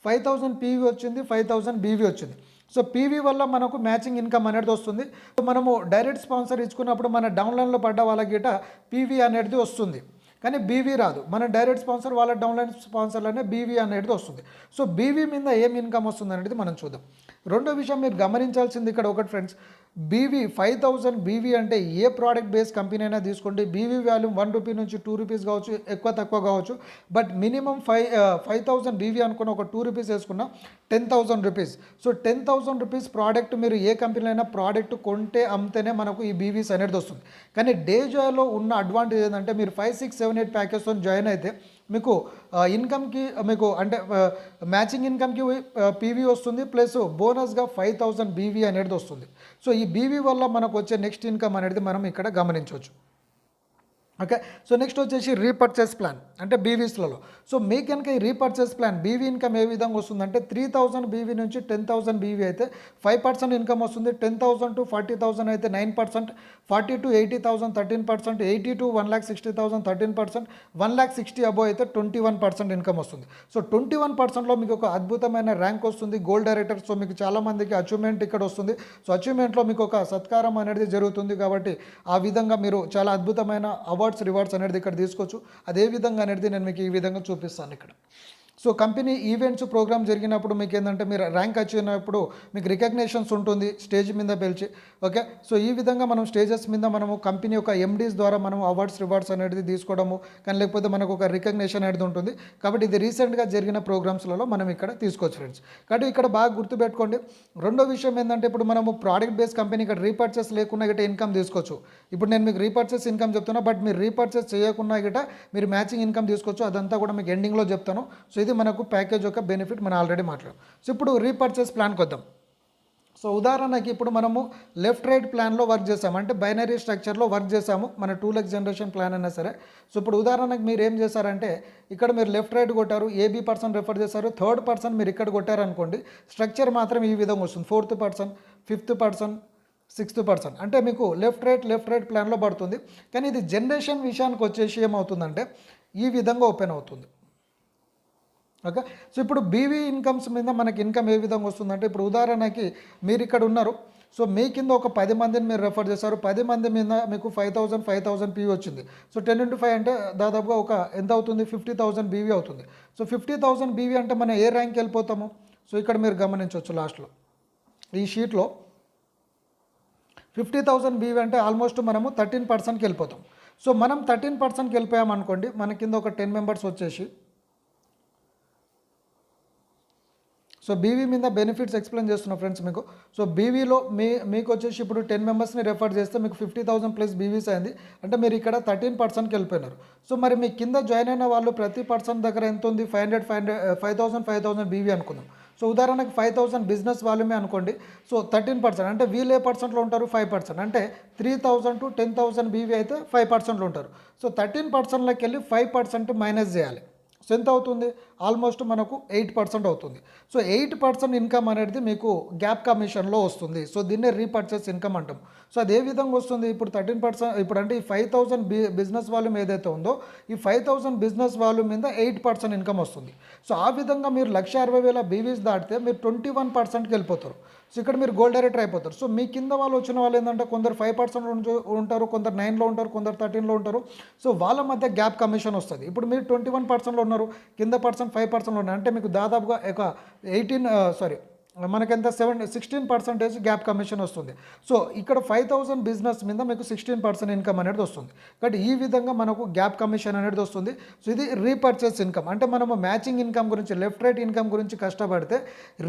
5000 పీవీ వచ్చింది, 5000 బీవీ వచ్చింది. సో పీవీ వల్ల మనకు మ్యాచింగ్ ఇన్కమ్ అనేది వస్తుంది. సో మనము డైరెక్ట్ స్పాన్సర్ ఇచ్చుకున్నప్పుడు మన డౌన్లైన్లో పడ్డ వాళ్ళకి గిట్ట పీవీ అనేది వస్తుంది, కానీ బీవీ రాదు. మన డైరెక్ట్ స్పాన్సర్ వాళ్ళ డౌన్లైన్ స్పాన్సర్లోనే బీవీ అనేది వస్తుంది. సో బీవీ మీద ఏం ఇన్కమ్ వస్తుంది అనేది మనం చూద్దాం. రెండో విషయం మీరు గమనించాల్సింది ఇక్కడ ఒకటి ఫ్రెండ్స్, బీవీ 5000 బీవీ అంటే ఏ ప్రోడక్ట్ బేస్ కంపెనీ అయినా తీసుకోండి, బీవీ వాల్యూమ్ 1 రూపీ నుంచి 2 రూపీస్ కావచ్చు, ఎక్కువ తక్కువ కావచ్చు. బట్ మినిమం 5000 బీవీ అనుకున్న ఒక 2 రూపీస్ వేసుకున్న 10,000 రూపీస్. సో 10,000 రూపీస్ ప్రోడక్ట్ మీరు ఏ కంపెనీలో అయినా ప్రోడక్ట్ కొంటే అమ్మితేనే మనకు ఈ బీవీస్ అనేది వస్తుంది. కానీ డేజాలో ఉన్న అడ్వాంటేజ్ ఏంటంటే మీరు 5, 6, 7, 8 ప్యాకేజ్తో జాయిన్ అయితే మీకు ఇన్కమ్కి మీకు అంటే మ్యాచింగ్ ఇన్కమ్కి పీవీ వస్తుంది, ప్లస్ బోనస్గా 5000 బీవీ అనేది వస్తుంది. సో ఈ బీవీ వల్ల మనకు వచ్చే నెక్స్ట్ ఇన్కమ్ అనేది మనం ఇక్కడ గమనించవచ్చు. ఓకే, సో నెక్స్ట్ వచ్చేసి రీపర్చేస్ ప్లాన్ అంటే బీవీస్లలో. సో మీకు కనుక ఈ రీపర్చేస్ ప్లాన్ బీవీ ఇన్కమ్ ఏ విధంగా వస్తుందంటే 3000 బీవీ నుంచి 10,000 బీవీ అయితే 5% ఇన్కమ్ వస్తుంది. 10,000 to 40,000 అయితే 9%, 40 to 80,000 13%, 80 to 1,60,000 13%, 1,60,000 అబోవ్ అయితే 21% ఇన్కమ్ వస్తుంది. సో 21%లో మీకు ఒక అద్భుతమైన ర్యాంక్ వస్తుంది, గోల్డ్ డైరెక్టర్. సో మీకు చాలామందికి అచీవ్మెంట్ ఇక్కడ వస్తుంది. సో అచీవ్మెంట్లో మీకు ఒక సత్కారం అనేది జరుగుతుంది. కాబట్టి ఆ విధంగా మీరు చాలా అద్భుతమైన రివార్డ్స్ అనేది ఇక్కడ తీసుకోవచ్చు. అదే విధంగా అనేది నేను మీకు ఈ విధంగా చూపిస్తాను ఇక్కడ. సో కంపెనీ ఈవెంట్స్ ప్రోగ్రామ్ జరిగినప్పుడు మీకు ఏంటంటే మీరు ర్యాంక్ వచ్చినప్పుడు మీకు రికగ్నేషన్స్ ఉంటుంది స్టేజ్ మీద పిలిచి. ఓకే, సో ఈ విధంగా మనం స్టేజెస్ మీద మనము కంపెనీ యొక్క ఎండీస్ ద్వారా మనం రివార్డ్స్ అనేది తీసుకోవడము, కానీ లేకపోతే మనకు ఒక రికగ్నేషన్ అనేది ఉంటుంది. కాబట్టి ఇది రీసెంట్గా జరిగిన ప్రోగ్రామ్స్లలో మనం ఇక్కడ తీసుకోవచ్చు ఫ్రెండ్స్. కాబట్టి ఇక్కడ బాగా గుర్తుపెట్టుకోండి. రెండో విషయం ఏంటంటే ఇప్పుడు మనము ప్రోడక్ట్ బేస్ కంపెనీ ఇక్కడ రీపర్చేస్ లేకుండా గిట్ట ఇన్కమ్ తీసుకోవచ్చు. ఇప్పుడు నేను మీకు రీపర్చేస్ ఇన్కమ్ చెప్తున్నా, బట్ మీరు రీపర్చేస్ చేయకుండా గిట్ట మీరు మ్యాచింగ్ ఇన్కమ్ తీసుకోవచ్చు. అదంతా కూడా మీకు ఎండింగ్లో చెప్తాను. సో ఇది మనకు ప్యాకేజ్ యొక్క బెనిఫిట్ మనం ఆల్రెడీ మాట్లాడాం. సో ఇప్పుడు రీపర్చేస్ ప్లాన్కి వద్దాం. సో ఉదాహరణకి ఇప్పుడు మనము లెఫ్ట్ రైట్ ప్లాన్లో వర్క్ చేసాము, అంటే బైనరీ స్ట్రక్చర్లో వర్క్ చేసాము, మన 2 లెగ్ జనరేషన్ ప్లాన్ అయినా సరే. సో ఇప్పుడు ఉదాహరణకి మీరు ఏం చేశారంటే ఇక్కడ మీరు లెఫ్ట్ రైట్ కొట్టారు, ఏబీ పర్సన్ రెఫర్ చేశారు, థర్డ్ పర్సన్ మీరు ఇక్కడ కొట్టారనుకోండి, స్ట్రక్చర్ మాత్రం ఈ విధంగా వస్తుంది. Fourth person, fifth person, sixth person, అంటే మీకు లెఫ్ట్ రైట్ ప్లాన్లో పడుతుంది. కానీ ఇది జనరేషన్ విషయానికి వచ్చేసి ఏమవుతుందంటే ఈ విధంగా ఓపెన్ అవుతుంది. ఓకే, సో ఇప్పుడు బీవీ ఇన్కమ్స్ మీద మనకి ఇన్కమ్ ఏ విధంగా వస్తుందంటే ఇప్పుడు ఉదాహరణకి మీరు ఇక్కడ ఉన్నారు, సో మీ కింద ఒక 10 మందిని మీరు రెఫర్ చేశారు, 10 మంది మీద మీకు 5,000 పీవీ వచ్చింది. సో 10 × 5 అంటే దాదాపుగా ఒక ఎంత అవుతుంది, 50,000 బీవీ అవుతుంది. సో 50,000 బీవీ అంటే మనం ఏ ర్యాంక్ వెళ్ళిపోతాము? సో ఇక్కడ మీరు గమనించవచ్చు లాస్ట్లో ఈ షీట్లో 50,000 బీవీ అంటే ఆల్మోస్ట్ మనము 13%కి వెళ్ళిపోతాం. సో మనం 13%కి వెళ్ళిపోయామనుకోండి, మన కింద ఒక 10 మెంబర్స్ వచ్చేసి, సో బీవీ మీద బెనిఫిట్స్ ఎక్స్ప్లెయిన్ చేస్తున్నా ఫ్రెండ్స్ మీకు. సో బీవీలో మీకు వచ్చేసి ఇప్పుడు 10 మెంబర్స్ని రెఫర్ చేస్తే మీకు 50,000 ప్లస్ బీవీస్ అయింది, అంటే మీరు ఇక్కడ 13%కి వెళ్ళిపోయినారు. సో మరి మీ కింద జాయిన్ అయిన వాళ్ళు ప్రతి పర్సన్ దగ్గర ఎంత ఉంది, 5,000 బీవీ అనుకుందాం. సో ఉదాహరణకి 5,000 బిజినెస్ వాల్యూమే అనుకోండి. సో 13% అంటే వీళ్ళు ఏ పర్సెంట్లో ఉంటారు, 5%, అంటే 3,000 to 10,000 బీవీ అయితే 5%లో ఉంటారు. సో 13%లోకి వెళ్ళి 5% మైనస్ చేయాలి. సో ఎంత అవుతుంది, ఆల్మోస్ట్ మనకు 8% అవుతుంది. సో 8% ఇన్కమ్ అనేది మీకు గ్యాప్ కమిషన్లో వస్తుంది. సో దీన్నే రీపర్చేస్ ఇన్కమ్ అంటాం. సో అది ఏ విధంగా వస్తుంది, ఇప్పుడు 13%, ఇప్పుడు అంటే ఈ 5,000 బిజినెస్ వాల్యూమ్ ఏదైతే ఉందో ఈ 5,000 బిజినెస్ వాల్యూమ్ మీద 8% ఇన్కమ్ వస్తుంది. సో ఆ విధంగా మీరు 1,60,000 బీవీస్ దాటితే మీరు 21%కి వెళ్ళిపోతారు. సో ఇక్కడ మీరు గోల్డ్ డైరెక్టర్ అయిపోతారు. సో మీ కింద వాళ్ళు వచ్చిన వాళ్ళు ఏంటంటే కొందరు 5% ఉంటారు, కొందరు 9లో ఉంటారు, కొందరు 13లో ఉంటారు. సో వాళ్ళ మధ్య గ్యాప్ కమిషన్ వస్తుంది. ఇప్పుడు మీరు 21%లో ఉన్నారు, కింద పర్సన్ 5%లో ఉన్నారు, అంటే మీకు దాదాపుగా ఒక మనకెంత 16% గ్యాప్ కమిషన్ వస్తుంది. సో ఇక్కడ 5,000 బిజినెస్ మీద మీకు 16% ఇన్కమ్ అనేది వస్తుంది. కాబట్టి ఈ విధంగా మనకు గ్యాప్ కమిషన్ అనేది వస్తుంది. సో ఇది రీపర్చేస్ ఇన్కమ్. అంటే మనము మ్యాచింగ్ ఇన్కమ్ గురించి, లెఫ్ట్ రైట్ ఇన్కమ్ గురించి కష్టపడితే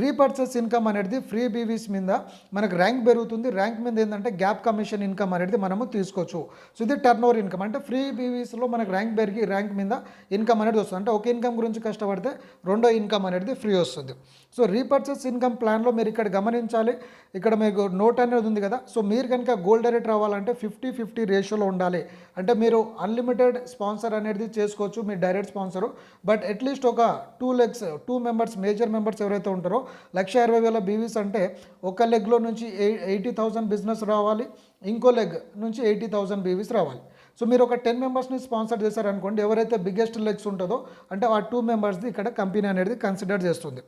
రీపర్చేస్ ఇన్కమ్ అనేది ఫ్రీ బీవీస్ మీద మనకు ర్యాంక్ పెరుగుతుంది. ర్యాంక్ మీద ఏంటంటే గ్యాప్ కమిషన్ ఇన్కమ్ అనేది మనము తీసుకోవచ్చు. సో ఇది టర్న్ ఓవర్ ఇన్కమ్. అంటే ఫ్రీ బీవీస్లో మనకు ర్యాంక్ పెరిగి ర్యాంక్ మీద ఇన్కమ్ అనేది వస్తుంది. అంటే ఒక ఇన్కమ్ గురించి కష్టపడితే రెండో ఇన్కమ్ అనేది ఫ్రీ వస్తుంది. సో రీపర్చేస్ ఇన్కమ్ ప్లాన్లో మీరు ఇక్కడ గమనించాలి, ఇక్కడ మీకు నోట్ అనేది ఉంది కదా. సో మీరు కనుక గోల్డ్ డైరెక్టర్ అవ్వాలంటే 50-50 రేషియోలో ఉండాలి. అంటే మీరు అన్లిమిటెడ్ స్పాన్సర్ అనేది చేసుకోవచ్చు, మీ డైరెక్ట్ స్పాన్సరు. బట్ అట్లీస్ట్ ఒక 2 మెంబర్స్, మేజర్ మెంబర్స్ ఎవరైతే ఉంటారో 1,60,000 బీవీస్ అంటే ఒక లెగ్లో నుంచి 80,000 బిజినెస్ రావాలి, ఇంకో లెగ్ నుంచి 80,000 బీవీస్ రావాలి. సో మీరు ఒక 10 మెంబర్స్ని స్పాన్సర్ చేశారనుకోండి, ఎవరైతే బిగ్గెస్ట్ లెగ్స్ ఉంటుందో అంటే ఆ 2 మెంబర్స్ది ఇక్కడ కంపెనీ అనేది కన్సిడర్ చేస్తుంది.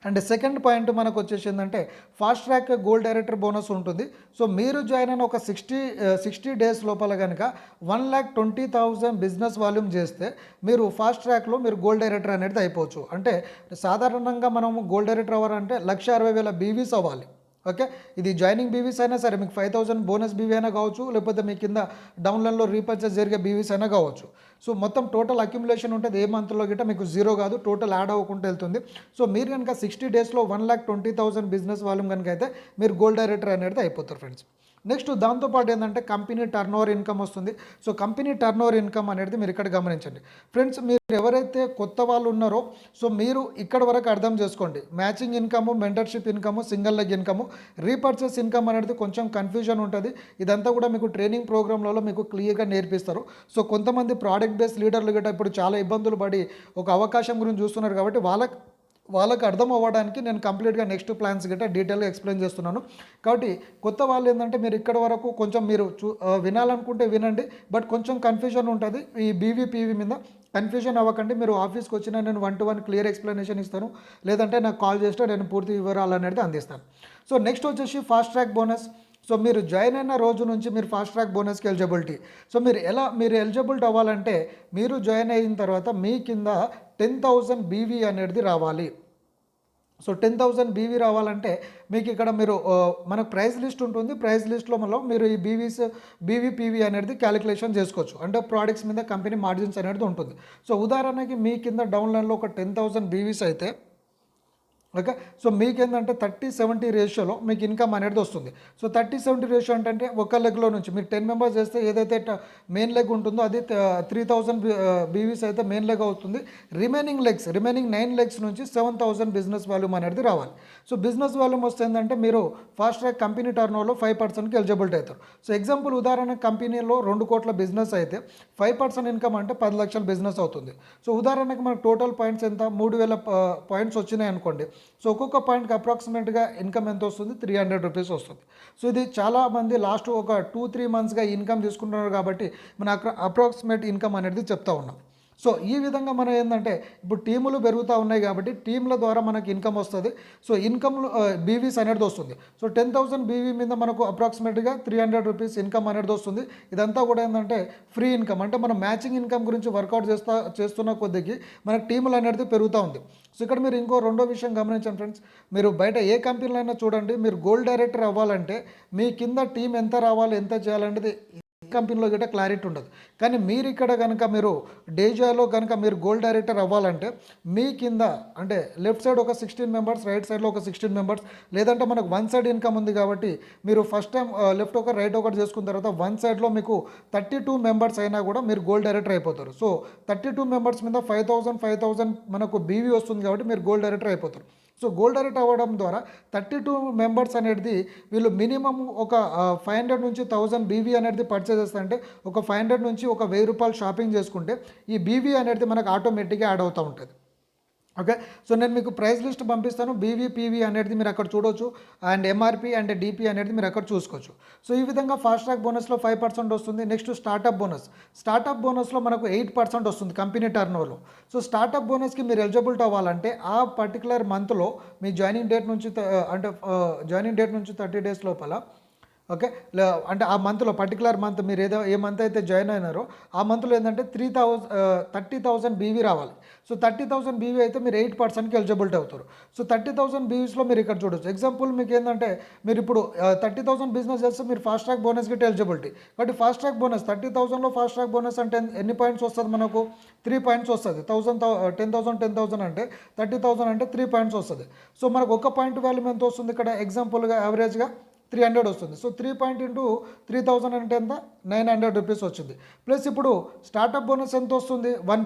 అండ్ సెకండ్ పాయింట్ మనకు వచ్చేసి ఏంటంటే fast track gold director bonus ఉంటుంది. సో మీరు జాయిన్ అయిన ఒక 60 డేస్ లోపల కనుక 1,20,000 బిజినెస్ వాల్యూమ్ చేస్తే మీరు ఫాస్ట్ ట్రాక్లో మీరు గోల్డ్ డైరెక్టర్ అనేది అయిపోవచ్చు. అంటే సాధారణంగా మనము గోల్డ్ డైరెక్టర్ అవ్వాలంటే 1,60,000 బీవీస్ అవ్వాలి. ఓకే, ఇది జాయినింగ్ బీవీస్ అయినా సరే, మీకు 5,000 బోనస్ బీవీ అయినా కావచ్చు, లేకపోతే మీ కింద డౌన్లైన్లో రీపర్చేస్ జరిగే బీవీస్ అయినా కావచ్చు. సో మొత్తం టోటల్ అక్యుములేషన్ ఉంటుంది, ఏ మంత్లో గిట్ట మీకు 0 కాదు, టోటల్ యాడ్ అవ్వకుండా వెళ్తుంది. సో మీరు కనుక 60 డేస్లో 1,20,000 బిజినెస్ వాల్యూమ్ కనుక అయితే మీరు గోల్డ్ డైరెక్టర్ అనేది అయిపోతారు ఫ్రెండ్స్. నెక్స్ట్ దాంతోపాటు ఏంటంటే కంపెనీ టర్న్ ఓవర్ ఇన్కమ్ వస్తుంది. So company turn over income అనేది మీరు ఇక్కడ గమనించండి ఫ్రెండ్స్. మీరు ఎవరైతే కొత్త వాళ్ళు ఉన్నారో సో మీరు ఇక్కడ వరకు అర్థం చేసుకోండి. Matching income, mentorship income, single leg income, repurchase income అనేది కొంచెం కన్ఫ్యూజన్ ఉంటుంది. ఇదంతా కూడా మీకు ట్రైనింగ్ ప్రోగ్రాంలలో మీకు క్లియర్గా నేర్పిస్తారు. సో కొంతమంది ప్రోడక్ట్ బేస్డ్ లీడర్లు గట్రా ఇప్పుడు చాలా ఇబ్బందులు పడి ఒక అవకాశం గురించి చూస్తున్నారు, కాబట్టి వాళ్ళకి అర్థం అవ్వడానికి నేను కంప్లీట్గా నెక్స్ట్ ప్లాన్స్ గట్రా డీటెయిల్గా ఎక్స్ప్లెయిన్ చేస్తున్నాను. కాబట్టి కొత్త వాళ్ళు ఏంటంటే మీరు ఇక్కడ వరకు కొంచెం మీరు వినాలనుకుంటే వినండి, బట్ కొంచెం కన్ఫ్యూజన్ ఉంటుంది ఈ బీవీపీవీ మీద. కన్ఫ్యూజన్ అవ్వకండి, మీరు ఆఫీస్కి వచ్చినా నేను 1-to-1 క్లియర్ ఎక్స్ప్లెనేషన్ ఇస్తాను, లేదంటే నాకు కాల్ చేస్తే నేను పూర్తి వివరాలు అనేది అందిస్తాను. సో నెక్స్ట్ వచ్చేసి ఫాస్ట్ ట్రాక్ బోనస్. సో మీరు జాయిన్ అయిన రోజు నుంచి మీరు ఫాస్ట్ ట్రాక్ బోనస్కి ఎలిజిబిలిటీ. సో మీరు ఎలిజిబిలిటీ అవ్వాలంటే మీరు జాయిన్ అయిన తర్వాత మీ కింద 10,000 బీవీ అనేది రావాలి. సో 10,000 బీవీ రావాలంటే మీకు ఇక్కడ మీరు మనకు ప్రైస్ లిస్ట్ ఉంటుంది, ప్రైస్ లిస్ట్లో మళ్ళీ మీరు ఈ బీవీపీవీ అనేది క్యాలిక్యులేషన్ చేసుకోవచ్చు. అంటే ప్రోడక్ట్స్ మీద కంపెనీ మార్జిన్స్ అనేది ఉంటుంది. సో ఉదాహరణకి మీ కింద డౌన్లైన్లో ఒక 10,000 బీవీస్ అయితే ఓకే. సో మీకేందంటే 30-70 రేషియోలో మీకు ఇన్కమ్ అనేది వస్తుంది. సో 30-70 రేషియో అంటే ఒక లెగ్‌లో నుంచి మీరు 10 మెంబర్స్ చేస్తే ఏదైతే మెయిన్ లెగ్ ఉంటుందో అది 3000 బీవీస్ అయితే మెయిన్ లెగ్ అవుతుంది. రిమైనింగ్ 9 లెగ్స్ నుంచి 7000 బిజినెస్ వాల్యూమ్ అనేది రావాలి. సో బిజినెస్ వాల్యూమ్ వస్తే ఏంటంటే మీరు ఫాస్ట్ ట్రాక్ కంపెనీ టర్నోవర్‌లో 5%కి ఎలిజిబిలిటీ అవుతారు. సో ఎగ్జాంపుల్ ఉదాహరణ కంపెనీలో 2 కోట్ల బిజినెస్ అయితే 5% ఇన్కమ్ అంటే 10 లక్షల బిజినెస్ అవుతుంది. సో ఉదాహరణకి మనకు టోటల్ పాయింట్స్ ఎంత 3000 పాయింట్స్ వచ్చినాయి అనుకోండి. సో ఒక్కొక్క పాయింట్కి అప్రాక్సిమేట్గా ఇన్కమ్ ఎంత వస్తుంది, 300 రూపీస్ వస్తుంది. సో ఇది చాలామంది లాస్ట్ ఒక 2-3 మంత్స్గా ఇన్కమ్ తీసుకుంటున్నారు కాబట్టి మన అప్రాక్సిమేట్ ఇన్కమ్ అనేది చెప్తా ఉన్నాం. సో ఈ విధంగా మనం ఏంటంటే ఇప్పుడు టీములు పెరుగుతూ ఉన్నాయి కాబట్టి టీంల ద్వారా మనకి ఇన్కమ్ వస్తుంది. సో ఇన్కమ్లో బీవీస్ అనేది వస్తుంది. సో 10,000 బీవీ మీద మనకు అప్రాక్సిమేట్గా 300 రూపీస్ ఇన్కమ్ అనేది వస్తుంది. ఇదంతా కూడా ఏంటంటే ఫ్రీ ఇన్కమ్, అంటే మనం మ్యాచింగ్ ఇన్కమ్ గురించి వర్కౌట్ చేస్తున్న కొద్దికి మనకి టీములు అనేది పెరుగుతూ ఉంది. సో ఇక్కడ మీరు ఇంకో రెండో విషయం గమనించండి ఫ్రెండ్స్, మీరు బయట ఏ కంపెనీలో అయినా చూడండి, మీరు గోల్డ్ డైరెక్టర్ అవ్వాలంటే మీ కింద టీం ఎంత రావాలి, ఎంత చేయాలనేది కంపెనీలో గిట్ట క్లారిటీ ఉండదు. కానీ మీరు ఇక్కడ కనుక మీరు డేజాలో కనుక మీరు గోల్డ్ డైరెక్టర్ అవ్వాలంటే మీ కింద అంటే లెఫ్ట్ సైడ్ ఒక 16 మెంబర్స్, రైట్ సైడ్లో ఒక 16 మెంబర్స్, లేదంటే మనకు వన్ సైడ్ ఇన్కమ్ ఉంది కాబట్టి మీరు ఫస్ట్ టైం లెఫ్ట్ ఒకటి రైట్ ఒకటి చేసుకున్న తర్వాత వన్ సైడ్లో మీకు 32 మెంబర్స్ అయినా కూడా మీరు గోల్డ్ డైరెక్టర్ అయిపోతారు. సో 32 మెంబర్స్ మీద 5,000 మనకు బీవీ వస్తుంది కాబట్టి మీరు గోల్డ్ డైరెక్టర్ అయిపోతారు. సో గోల్డ్ డైరెక్ట్ అవ్వడం ద్వారా 32 మెంబర్స్ అనేది వీళ్ళు మినిమం ఒక 500 నుంచి 1000 బీవీ అనేది పర్చేస్ చేస్తారంటే ఒక 500 నుంచి ఒక 1000 రూపాయలు షాపింగ్ చేసుకుంటే ఈ బీవీ అనేది మనకు ఆటోమేటిక్గా యాడ్ అవుతూ ఉంటుంది. ఓకే. సో నేను మీకు ప్రైస్ లిస్ట్ పంపిస్తాను. బీవీ పీవీ అనేది మీరు అక్కడ చూడవచ్చు, అండ్ ఎంఆర్పీ అండ్ డిపి అనేది మీరు అక్కడ చూసుకోవచ్చు. సో ఈ విధంగా ఫాస్ట్ ట్రాక్ బోనస్లో 5% వస్తుంది. నెక్స్ట్ స్టార్టప్ బోనస్లో మనకు 8% వస్తుంది కంపెనీ టర్నోవర్లో. సో స్టార్టప్ బోనస్కి మీరు ఎలిజిబిలిటీ అవ్వాలంటే ఆ పర్టికులర్ మంత్లో మీ జాయినింగ్ డేట్ నుంచి 30 డేస్ లోపల, ఓకే, అంటే ఆ మంత్లో పర్టికులర్ మంత్ మీరు ఏ మంత్ అయితే జాయిన్ అయినారో ఆ మంత్లో ఏంటంటే 30,000 బీవీ రావాలి. సో 30,000 బీవీ అయితే మీరు 8%కి ఎలిజిబిలిటీ అవుతారు. సో 30,000 బీవీస్లో మీరు ఇక్కడ చూడొచ్చు. ఎగ్జాంపుల్ మీకు ఏంటంటే మీరు ఇప్పుడు 30,000 బిజినెస్ చేస్తే మీరు ఫాస్ట్ ట్రాక్ బోనస్ గిట్ ఎలిజిబిలిటీ. కాబట్టి ఫాస్ట్ ట్రాక్ బోనస్ 30,000లో ఫాస్ట్ ట్రాక్ బోనస్ అంటే ఎన్ని పాయింట్స్ వస్తుంది మనకు, 3 పాయింట్స్ వస్తుంది. 10,000 అంటే 30,000 అంటే 3 పాయింట్స్ వస్తుంది. సో మనకు ఒక పాయింట్ వాల్యూమ్ ఎంత వస్తుంది ఇక్కడ, ఎగ్జాంపుల్గా యావరేజ్గా 300 వస్తుంది. సో 3 పాయింట్ ఇంటూ 3000 అంటే ఎంత, 900 రూపీస్ వచ్చింది. ప్లస్ ఇప్పుడు స్టార్టప్ బోనస్ ఎంత వస్తుంది, 1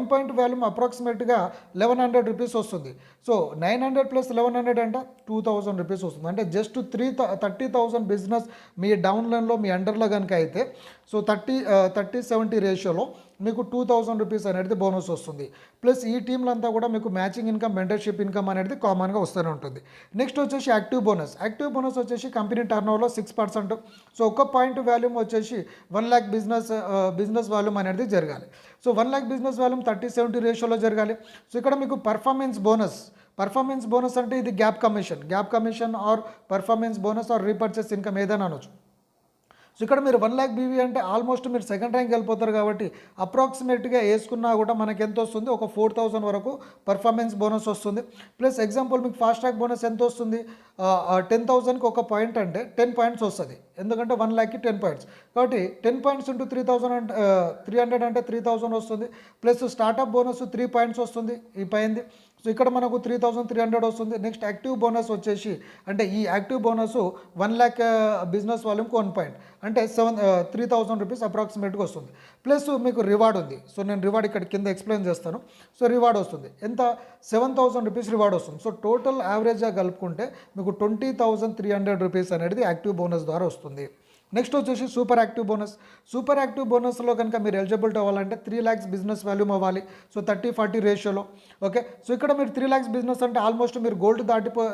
పాయింట్ వాల్యూమ్ అప్రాక్సిమేట్గా 1100 రూపీస్ వస్తుంది. సో 900 ప్లస్ 1100 అంటే 2000 రూపీస్ వస్తుంది. అంటే జస్ట్ 30,000 బిజినెస్ మీ డౌన్లైన్లో మీ అండర్లో కనుక అయితే సో 30-70 రేషియోలో మీకు 2000 రూపీస్ అనేది బోనస్ వస్తుంది. ప్లస్ ఈ టీంలంతా కూడా మీకు మ్యాచింగ్ ఇన్కమ్, మెంటర్షిప్ ఇన్కమ్ అనేది కామన్గా వస్తూనే ఉంటుంది. నెక్స్ట్ వచ్చేసి యాక్టివ్ బోనస్ వచ్చేసి కంపెనీ టర్నోవర్లో 6%. సో ఒక పాయింట్ వాల్యూమ్ వచ్చేసి 1 lakh బిజినెస్ వాల్యూమ్ అనేది జరగాలి. సో 1 lakh బిజినెస్ వాల్యూమ్ 30-70 రేషియోలో జరగాలి. సో ఇక్కడ మీకు పర్ఫార్మెన్స్ బోనస్ అంటే ఇది gap commission or performance bonus or repurchase income ఏదైనా అనొచ్చు. సో ఇక్కడ మీరు 1 lakh బీవీ అంటే ఆల్మోస్ట్ మీరు సెకండ్ ర్యాంక్ వెళ్ళిపోతారు కాబట్టి అప్రాక్సిమేట్గా వేసుకున్నా కూడా మనకి ఎంత వస్తుంది, ఒక 4,000 వరకు పర్ఫార్మెన్స్ బోనస్ వస్తుంది. ప్లస్ ఎగ్జాంపుల్ మీకు ఫాస్ట్ ట్రాక్ బోనస్ ఎంత వస్తుంది, 10,000కి ఒక పాయింట్ అంటే 10 పాయింట్స్ వస్తుంది. ఎందుకంటే 1 lakhకి 10 పాయింట్స్ కాబట్టి 10 పాయింట్స్ ఇంటూ 3,000 అంటే 300 అంటే 3,000 వస్తుంది. ప్లస్ స్టార్టప్ బోనస్ 3 పాయింట్స్ వస్తుంది ఈ పైంది. సో ఇక్కడ మనకు 3,300 వస్తుంది. నెక్స్ట్ యాక్టివ్ బోనస్ వచ్చేసి అంటే ఈ యాక్టివ్ బోనస్ 1 lakh బిజినెస్ వాల్యూమ్కి 1 పాయింట్ అంటే 3,000 రూపీస్ అప్రాక్సిమేట్గా వస్తుంది. ప్లస్ మీకు రివార్డ్ ఉంది. సో నేను రివార్డ్ ఇక్కడ కింద ఎక్స్ప్లెయిన్ చేస్తాను. సో రివార్డ్ వస్తుంది ఎంత, 7,000 రూపీస్ రివార్డ్ వస్తుంది. సో టోటల్ యావరేజ్గా కలుపుకుంటే మీకు 20,300 రూపీస్ అనేది యాక్టివ్ బోనస్ ద్వారా వస్తుంది. నెక్స్ట్ వచ్చేసి సూపర్ యాక్టివ్ బోనస్లో కనుక మీరు ఎలిజిబిలిటీ అవ్వాలంటే 3 lakhs బిజినెస్ వాల్యూమ్ అవ్వాలి. సో 30-40 రేషియోలో. ఓకే. సో ఇక్కడ మీరు 3 lakhs బిజినెస్ అంటే ఆల్మోస్ట్ మీరు గోల్డ్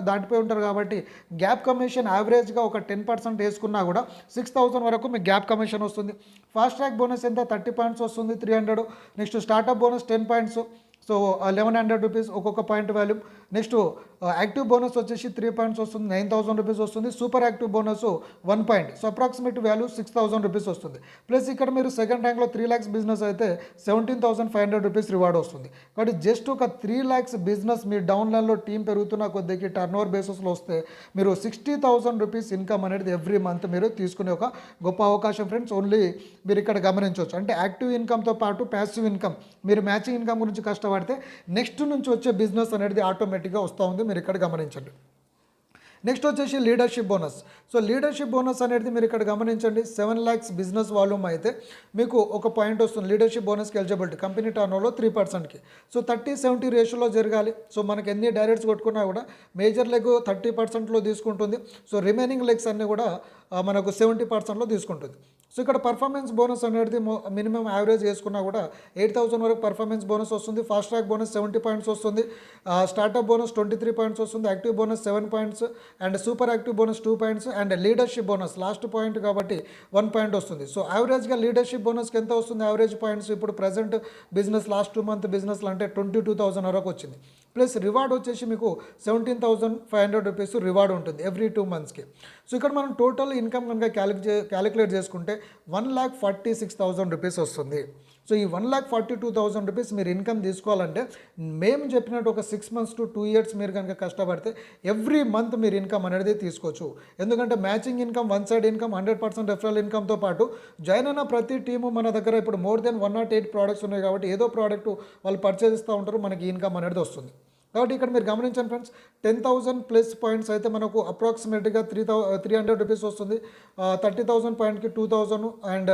దాటిపోయి ఉంటారు కాబట్టి గ్యాప్ కమిషన్ యావరేజ్గా ఒక 10% వేసుకున్నా కూడా 6,000 వరకు మీకు గ్యాప్ కమిషన్ వస్తుంది. ఫాస్ట్ ట్రాక్ బోనస్ ఎంత, 30 పాయింట్స్ వస్తుంది, 300. Next startup bonus 10 points, so 1,100 rupees ఒక్కొక్క point volume. Next active bonus వచ్చేసి 3 పాయింట్స్ వస్తుంది, 9,000 రూపీస్ వస్తుంది. Super active bonus 1 point, so approximate value 6,000 rupees వస్తుంది. ప్లస్ ఇక్కడ మీరు సెకండ్ ర్యాంక్లో 3 lakhs బిజినెస్ అయితే 17,500 రూపీస్ రివార్డ్ వస్తుంది. కాబట్టి జస్ట్ ఒక 3 lakhs బిజినెస్ మీ డౌన్లైన్లో టీం పెరుగుతున్న కొద్దికి టర్నోవర్ బేసిస్లో వస్తే మీరు 60,000 రూపీస్ ఇన్కమ్ అనేది ఎవ్రీ మంత్ మీరు తీసుకునే ఒక గొప్ప అవకాశం ఫ్రెండ్స్. ఓన్లీ మీరు ఇక్కడ గమనించవచ్చు. అంటే యాక్టివ్ ఇన్కమ్తో పాటు ప్యాసివ్ ఇన్కమ్, మీరు మ్యాచింగ్ ఇన్కమ్ గురించి కష్టపడితే నెక్స్ట్ నుంచి వచ్చే బిజినెస్ అనేది ఆటోమేటిక్ ఆటోమేటిక్గా వస్తూ ఉంది, మీరు ఇక్కడ గమనించండి. నెక్స్ట్ వచ్చేసి leadership bonus. So leadership bonus అనేది మీరు ఇక్కడ గమనించండి, 7 lakhs బిజినెస్ వాల్యూమ్ అయితే మీకు ఒక పాయింట్ వస్తుంది లీడర్షిప్ బోనస్కి ఎలిజిబిలిటీ కంపెనీ టర్నోవర్లో 3%కి. సో 30-70 రేషియోలో జరగాలి. సో మనకి ఎన్ని డైరెక్ట్స్ కొట్టుకున్నా కూడా మేజర్ లెగ్ 30%లో తీసుకుంటుంది. సో రిమైనింగ్ లెగ్స్ అన్నీ కూడా మనకు 70%లో తీసుకుంటుంది. సో ఇక్కడ పర్ఫార్మెన్స్ బోనస్ అనేది మినిమం యావరేజ్ వేసుకున్నా కూడా 8,000 వరకు పర్ఫార్మెన్స్ బోనస్ వస్తుంది. ఫాస్ట్ ట్రాక్ బోనస్ 70 పాయింట్స్ వస్తుంది. స్టార్టప్ బోనస్ 23 పాయింట్స్ వస్తుంది. Active bonus 7 points and super active bonus 2 points and leadership bonus last point కాబట్టి 1 పాయింట్ వస్తుంది. సో యావరేజ్గా లీడర్షిప్ బోనస్కి ఎంత వస్తుంది యావరేజ్ పాయింట్స్? ఇప్పుడు ప్రజెంట్ బిజినెస్ లాస్ట్ 2 month బిజినెస్లో అంటే 22,000 వరకు వచ్చింది. ప్లస్ రివార్డ్ వచ్చేసి మీకు 17,500 రూపీస్ రివార్డ్ ఉంటుంది ఎవ్రీ 2 monthsకి. సో ఇక్కడ మనం టోటల్ ఇన్కమ్ కనుక క్యాలిక్యులేట్ చేసుకుంటే 1,46,000 రూపీస్ వస్తుంది. సో ఈ 1,42,000 రూపీస్ మీరు ఇన్కమ్ తీసుకోవాలంటే మేము చెప్పినట్టు ఒక 6 months to 2 years మీరు కనుక కష్టపడితే ఎవ్రీ మంత్ మీరు ఇన్కమ్ అనేది తీసుకోవచ్చు. ఎందుకంటే matching income, one side income, 100% referral ఇన్కమ్తో పాటు జాయిన్ అయిన ప్రతి టీము మన దగ్గర ఇప్పుడు మోర్ దెన్ 108 ప్రోడక్ట్స్ ఉన్నాయి కాబట్టి ఏదో ప్రోడక్ట్ వాళ్ళు పర్చేజ్ ఇస్తూ ఉంటారు, మనకి ఇన్కమ్ అనేది వస్తుంది. కాబట్టి ఇక్కడ మీరు గమనించండి ఫ్రెండ్స్, 10,000 ప్లస్ పాయింట్స్ అయితే మనకు అప్రాక్సిమేట్గా 300 రూపీస్ వస్తుంది. 30,000 పాయింట్కి 2,000 అండ్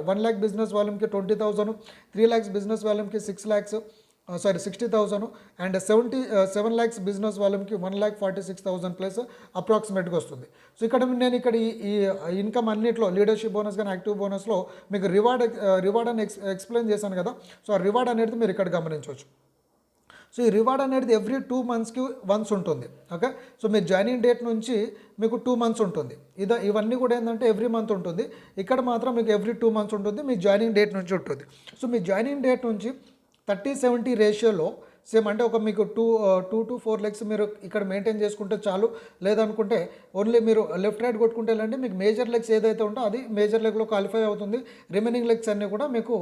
1 lakh బిజినెస్ వాల్యూమ్కి 20,000, 3 lakhs బిజినెస్ వాల్యూమ్కి 60,000 అండ్ 7 lakhs బిజినెస్ వాల్యూమ్కి 1,46,000 ప్లస్ అప్రాక్సిమేట్గా వస్తుంది. సో ఇక్కడ నేను ఇక్కడ ఈ ఇన్కమ్ అన్నిట్లో లీడర్షిప్ బోనస్ కానీ యాక్టివ్ బోనస్లో మీకు రివార్డ్ అని ఎక్స్ప్లెయిన్ చేశాను కదా. సో ఆ రివార్డ్ అనేది మీరు ఇక్కడ గమనించవచ్చు. సో ఈ రివార్డ్ అనేది ఎవ్రీ 2 monthsకి వన్స్ ఉంటుంది. ఓకే, సో మీ జాయినింగ్ డేట్ నుంచి మీకు 2 months ఉంటుంది. ఇవన్నీ కూడా ఏంటంటే ఎవ్రీ మంత్ ఉంటుంది. ఇక్కడ మాత్రం మీకు ఎవ్రీ 2 months ఉంటుంది, మీ జాయినింగ్ డేట్ నుంచి ఉంటుంది. సో మీ జాయినింగ్ డేట్ నుంచి 30-70 రేషియోలో సేమ్ అంటే ఒక మీకు 2 to 4 legs మీరు ఇక్కడ మెయింటైన్ చేసుకుంటే చాలు. లేదనుకుంటే ఓన్లీ మీరు లెఫ్ట్ రైట్ కొట్టుకుంటే వెళ్ళండి, మీకు మేజర్ లెగ్స్ ఏదైతే ఉందో అది మేజర్ లెగ్లో క్వాలిఫై అవుతుంది. రిమైనింగ్ లెగ్స్ అన్నీ కూడా మీకు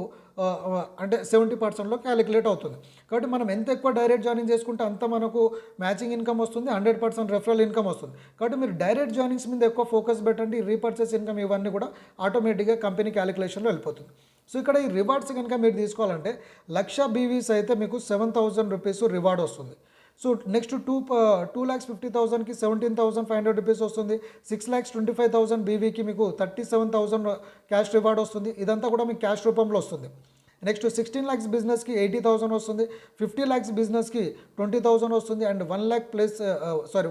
అంటే 70%లో క్యాలిక్యులేట్ అవుతుంది. కాబట్టి మనం ఎంత ఎక్కువ డైరెక్ట్ జాయినింగ్ చేసుకుంటే అంత మనకు మ్యాచింగ్ ఇన్కమ్ వస్తుంది, 100% రెఫరల్ ఇన్కమ్ వస్తుంది. కాబట్టి మీరు డైరెక్ట్ జాయినింగ్స్ మీద ఎక్కువ ఫోకస్ పెట్టండి. రీపర్చేస్ ఇన్కమ్ ఇవన్నీ కూడా ఆటోమేటిక్గా కంపెనీ క్యాలిక్యులేషన్లో వెళ్ళిపోతుంది. సో ఇక్కడ ఈ రివార్డ్స్ కనుక మీరు తీసుకోవాలంటే 1,00,000 BVs అయితే మీకు 7,000 రూపీస్ రివార్డ్ వస్తుంది. సో నెక్స్ట్ 2,50,000కి 17,500 రూపీస్ వస్తుంది. 6,25,000 BVకి మీకు 37,000 క్యాష్ రివార్డ్ వస్తుంది. ఇదంతా కూడా మీకు క్యాష్ రూపంలో వస్తుంది. నెక్స్ట్ 16 lakhs బిజినెస్కి 80,000 వస్తుంది. 50 lakhs బిజినెస్కి 20,000 వస్తుంది. అండ్ 1 lakh ప్లస్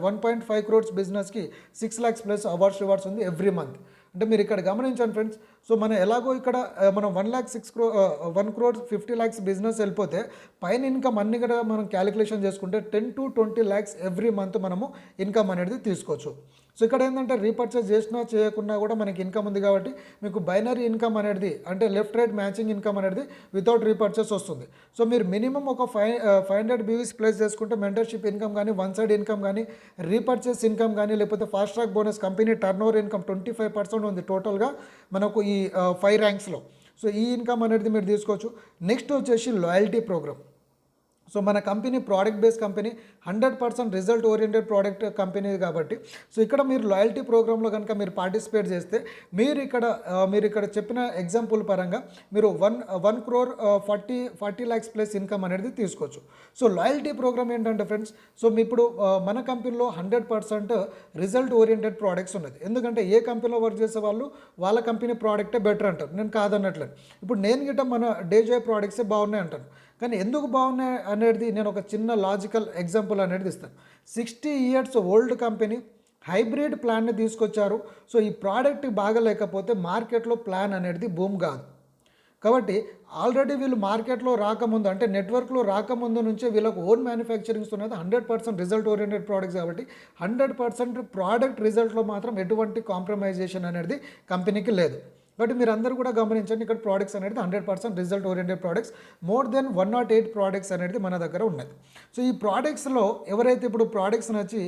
1.5 crores బిజినెస్కి 6 lakhs ప్లస్ అవార్డ్స్ రివార్డ్స్ ఉంది ఎవ్రీ మంత్. అంటే మీరు ఇక్కడ గమనించండి ఫ్రెండ్స్. సో మనం ఎలాగో ఇక్కడ మనం 1 crore 50 lakhs బిజినెస్ వెళ్ళిపోతే పైన ఇన్కమ్ అన్ని కూడా మనం క్యాలిక్యులేషన్ చేసుకుంటే 10 to 20 lakhs ఎవ్రీ మంత్ మనము ఇన్కమ్ అనేది తీసుకోవచ్చు. సో ఇక్కడ ఏంటంటే రీపర్చేస్ చేసినా చేయకున్నా కూడా మనకి ఇన్కమ్ ఉంది కాబట్టి మీకు బైనరీ ఇన్కమ్ అనేది అంటే లెఫ్ట్ రైట్ మ్యాచింగ్ ఇన్కమ్ అనేది వితౌట్ రీపర్చేస్ వస్తుంది. సో మీరు మినిమం ఒక 500 BVs ప్లేస్ చేసుకుంటే మెంటర్షిప్ ఇన్కమ్ కానీ, వన్ సైడ్ ఇన్కమ్ కానీ, రీపర్చేస్ ఇన్కమ్ కానీ, లేకపోతే fast track bonus company turnover income 25% ఉంది టోటల్గా మనకు ఈ 5 ranksలో. సో ఈ ఇన్కమ్ అనేది మీరు తీసుకోవచ్చు. నెక్స్ట్ వచ్చేసి లాయల్టీ ప్రోగ్రామ్. సో మన company product based company, 100% result oriented product company కాబట్టి సో ఇక్కడ మీరు లాయల్టీ ప్రోగ్రాంలో కనుక మీరు పార్టిసిపేట్ చేస్తే మీరు ఇక్కడ చెప్పిన ఎగ్జాంపుల్ పరంగా మీరు 1 crore 40 lakhs ప్లస్ ఇన్కమ్ అనేది తీసుకోవచ్చు. సో లాయల్టీ ప్రోగ్రామ్ ఏంటంటే ఫ్రెండ్స్, సో ఇప్పుడు మన కంపెనీలో 100% రిజల్ట్ ఓరియంటెడ్ ప్రోడక్ట్స్ ఉన్నది. ఎందుకంటే ఏ కంపెనీలో వర్క్ చేసే వాళ్ళు వాళ్ళ కంపెనీ ప్రోడక్టే బెటర్ అంటారు, నేను కాదన్నట్లేదు. ఇప్పుడు నేను గిట్ట మన డేజాయ్ ప్రోడక్ట్సే బాగున్నాయి అంటాను. కానీ ఎందుకు బాగున్నాయి అనేది నేను ఒక చిన్న లాజికల్ ఎగ్జాంపుల్ అనేది ఇస్తాను. 60 years ఓల్డ్ కంపెనీ హైబ్రిడ్ ప్లాన్ని తీసుకొచ్చారు. సో ఈ ప్రోడక్ట్ బాగా లేకపోతే మార్కెట్లో ప్లాన్ అనేది బూమ్ కాదు. కాబట్టి ఆల్రెడీ వీళ్ళు మార్కెట్లో రాకముందు అంటే నెట్వర్క్లో రాకముందు నుంచే వీళ్ళకు ఓన్ మ్యానుఫ్యాక్చరింగ్స్ ఉన్నది. 100% రిజల్ట్ ఓరియంటెడ్ ప్రోడక్ట్స్ కాబట్టి 100% ప్రోడక్ట్ రిజల్ట్లో మాత్రం ఎటువంటి కాంప్రమైజేషన్ అనేది కంపెనీకి లేదు. కాబట్టి మీరు అందరూ కూడా గమనించండి, ఇక్కడ ప్రోడక్ట్స్ అనేది 100% result oriented products, more than 108 products అనేది మన దగ్గర ఉన్నది. సో ఈ ప్రోడక్ట్స్లో ఎవరైతే ఇప్పుడు ప్రోడక్ట్స్ నచ్చి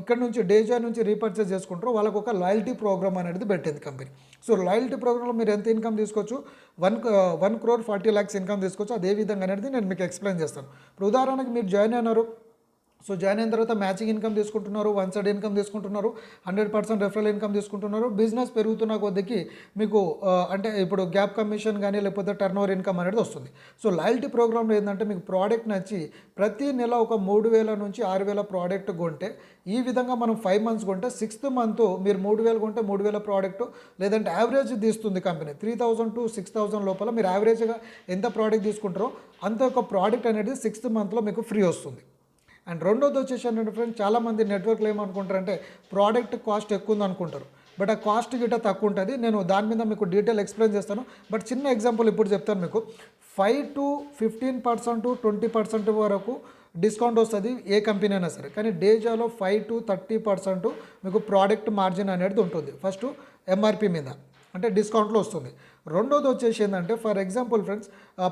ఇక్కడ నుంచి డేజా నుంచి రీపర్చేస్ చేసుకుంటారో వాళ్ళకు ఒక లాయల్టీ ప్రోగ్రామ్ అనేది పెట్టింది కంపెనీ. సో లాయల్టీ ప్రోగ్రాంలో మీరు ఎంత ఇన్కమ్ తీసుకోవచ్చు, 1 crore 40 lakhs ఇన్కమ్ తీసుకోవచ్చు. అదే విధంగా అనేది నేను మీకు ఎక్స్ప్లెయిన్ చేస్తాను. ఇప్పుడు ఉదాహరణకి మీరు జాయిన్ అయినారు, సో జాయిన్ అయిన తర్వాత మ్యాచింగ్ ఇన్కమ్ తీసుకుంటున్నారు, వన్ సైడ్ ఇన్కమ్ తీసుకుంటున్నారు, 100% రెఫరల్ ఇన్కమ్ తీసుకుంటున్నారు. బిజినెస్ పెరుగుతున్న కొద్దికి మీకు అంటే ఇప్పుడు గ్యాప్ కమిషన్ కానీ లేకపోతే టర్న్ ఓవర్ ఇన్కమ్ అనేది వస్తుంది. సో లాయల్టీ ప్రోగ్రామ్లో ఏంటంటే మీకు ప్రోడక్ట్ నచ్చి ప్రతి నెల ఒక 3,000 నుంచి 6,000 ప్రోడక్ట్ కొంటే, ఈ విధంగా మనం 5 మంత్స్ కొంటే 6th మంత్ మీరు 3,000 కొంటే 3,000 ప్రోడక్ట్, లేదంటే యావరేజ్ తీస్తుంది కంపెనీ 3,000 to 6,000 లోపల మీరు యావరేజ్గా ఎంత ప్రోడక్ట్ తీసుకుంటారో అంత ఒక ప్రోడక్ట్ అనేది 6th మంత్లో మీకు ఫ్రీ వస్తుంది. అండ్ రెండోది వచ్చేసి ఏంటంటే ఫ్రెండ్స్, చాలామంది నెట్వర్క్లో ఏమనుకుంటారంటే ప్రోడక్ట్ కాస్ట్ ఎక్కువ ఉంది అనుకుంటారు, బట్ ఆ కాస్ట్ గిట్ట తక్కువ ఉంటుంది. నేను దాని మీద మీకు డీటెయిల్ ఎక్స్ప్లెయిన్ చేస్తాను. బట్ చిన్న ఎగ్జాంపుల్ ఇప్పుడు చెప్తాను మీకు. 5 to 15% 20% వరకు డిస్కౌంట్ వస్తుంది ఏ కంపెనీ అయినా సరే, కానీ డేజాలో 5 to 30% మీకు ప్రోడక్ట్ మార్జిన్ అనేది ఉంటుంది. ఫస్ట్ ఎంఆర్పి మీద అంటే డిస్కౌంట్లో వస్తుంది. రెండోది వచ్చేసి ఏంటంటే ఫర్ ఎగ్జాంపుల్ ఫ్రెండ్స్,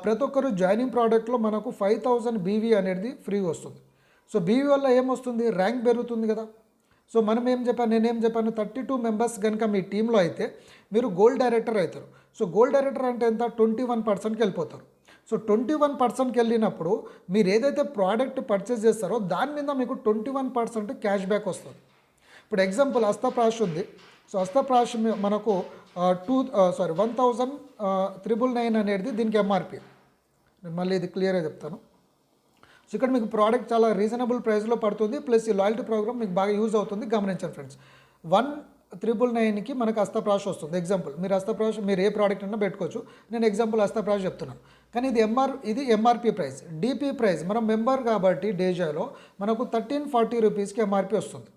ప్రతి ఒక్కరు జాయినింగ్ ప్రోడక్ట్లో మనకు 5,000 బీవీ అనేది ఫ్రీ వస్తుంది. సో బీవీ వల్ల ఏమొస్తుంది, ర్యాంక్ పెరుగుతుంది కదా. సో మనం ఏం చెప్పాను, నేనేం చెప్పాను, 32 మెంబర్స్ కనుక మీ టీంలో అయితే మీరు గోల్డ్ డైరెక్టర్ అవుతారు. సో గోల్డ్ డైరెక్టర్ అంటే ఎంత, 21%కి వెళ్ళిపోతారు. సో 21%కి వెళ్ళినప్పుడు మీరు ఏదైతే ప్రోడక్ట్ పర్చేస్ చేస్తారో దాని మీద మీకు 21% క్యాష్ బ్యాక్ వస్తుంది. ఇప్పుడు ఎగ్జాంపుల్ అస్తప్రాష్ ఉంది. సో అస్తప్రాష్ మనకు 1,999 అనేది దీనికి ఎంఆర్పి. నేను మళ్ళీ ఇది క్లియర్గా చెప్తాను. సో ఇక్కడ మీకు ప్రోడక్ట్ చాలా రీజనబుల్ ప్రైస్లో పడుతుంది, ప్లస్ ఈ లాయల్టీ ప్రోగ్రామ్ మీకు బాగా యూజ్ అవుతుంది. గమనించండి ఫ్రెండ్స్, 1,999కి మనకు అస్తప్రాష్ వస్తుంది. ఎగ్జాంపుల్ మీరు అస్తప్రాష్ మీరు ఏ ప్రోడక్ట్ అయినా పెట్టుకోవచ్చు, నేను ఎగ్జాంపుల్ అస్తప్రాష్ చెప్తున్నాను. కానీ ఇది ఎంఆర్పి ప్రైస్. డిపి ప్రైస్ మనం మెంబర్ కాబట్టి డేజాలో మనకు 1,340 రూపీస్కి ఎంఆర్పి వస్తుంది.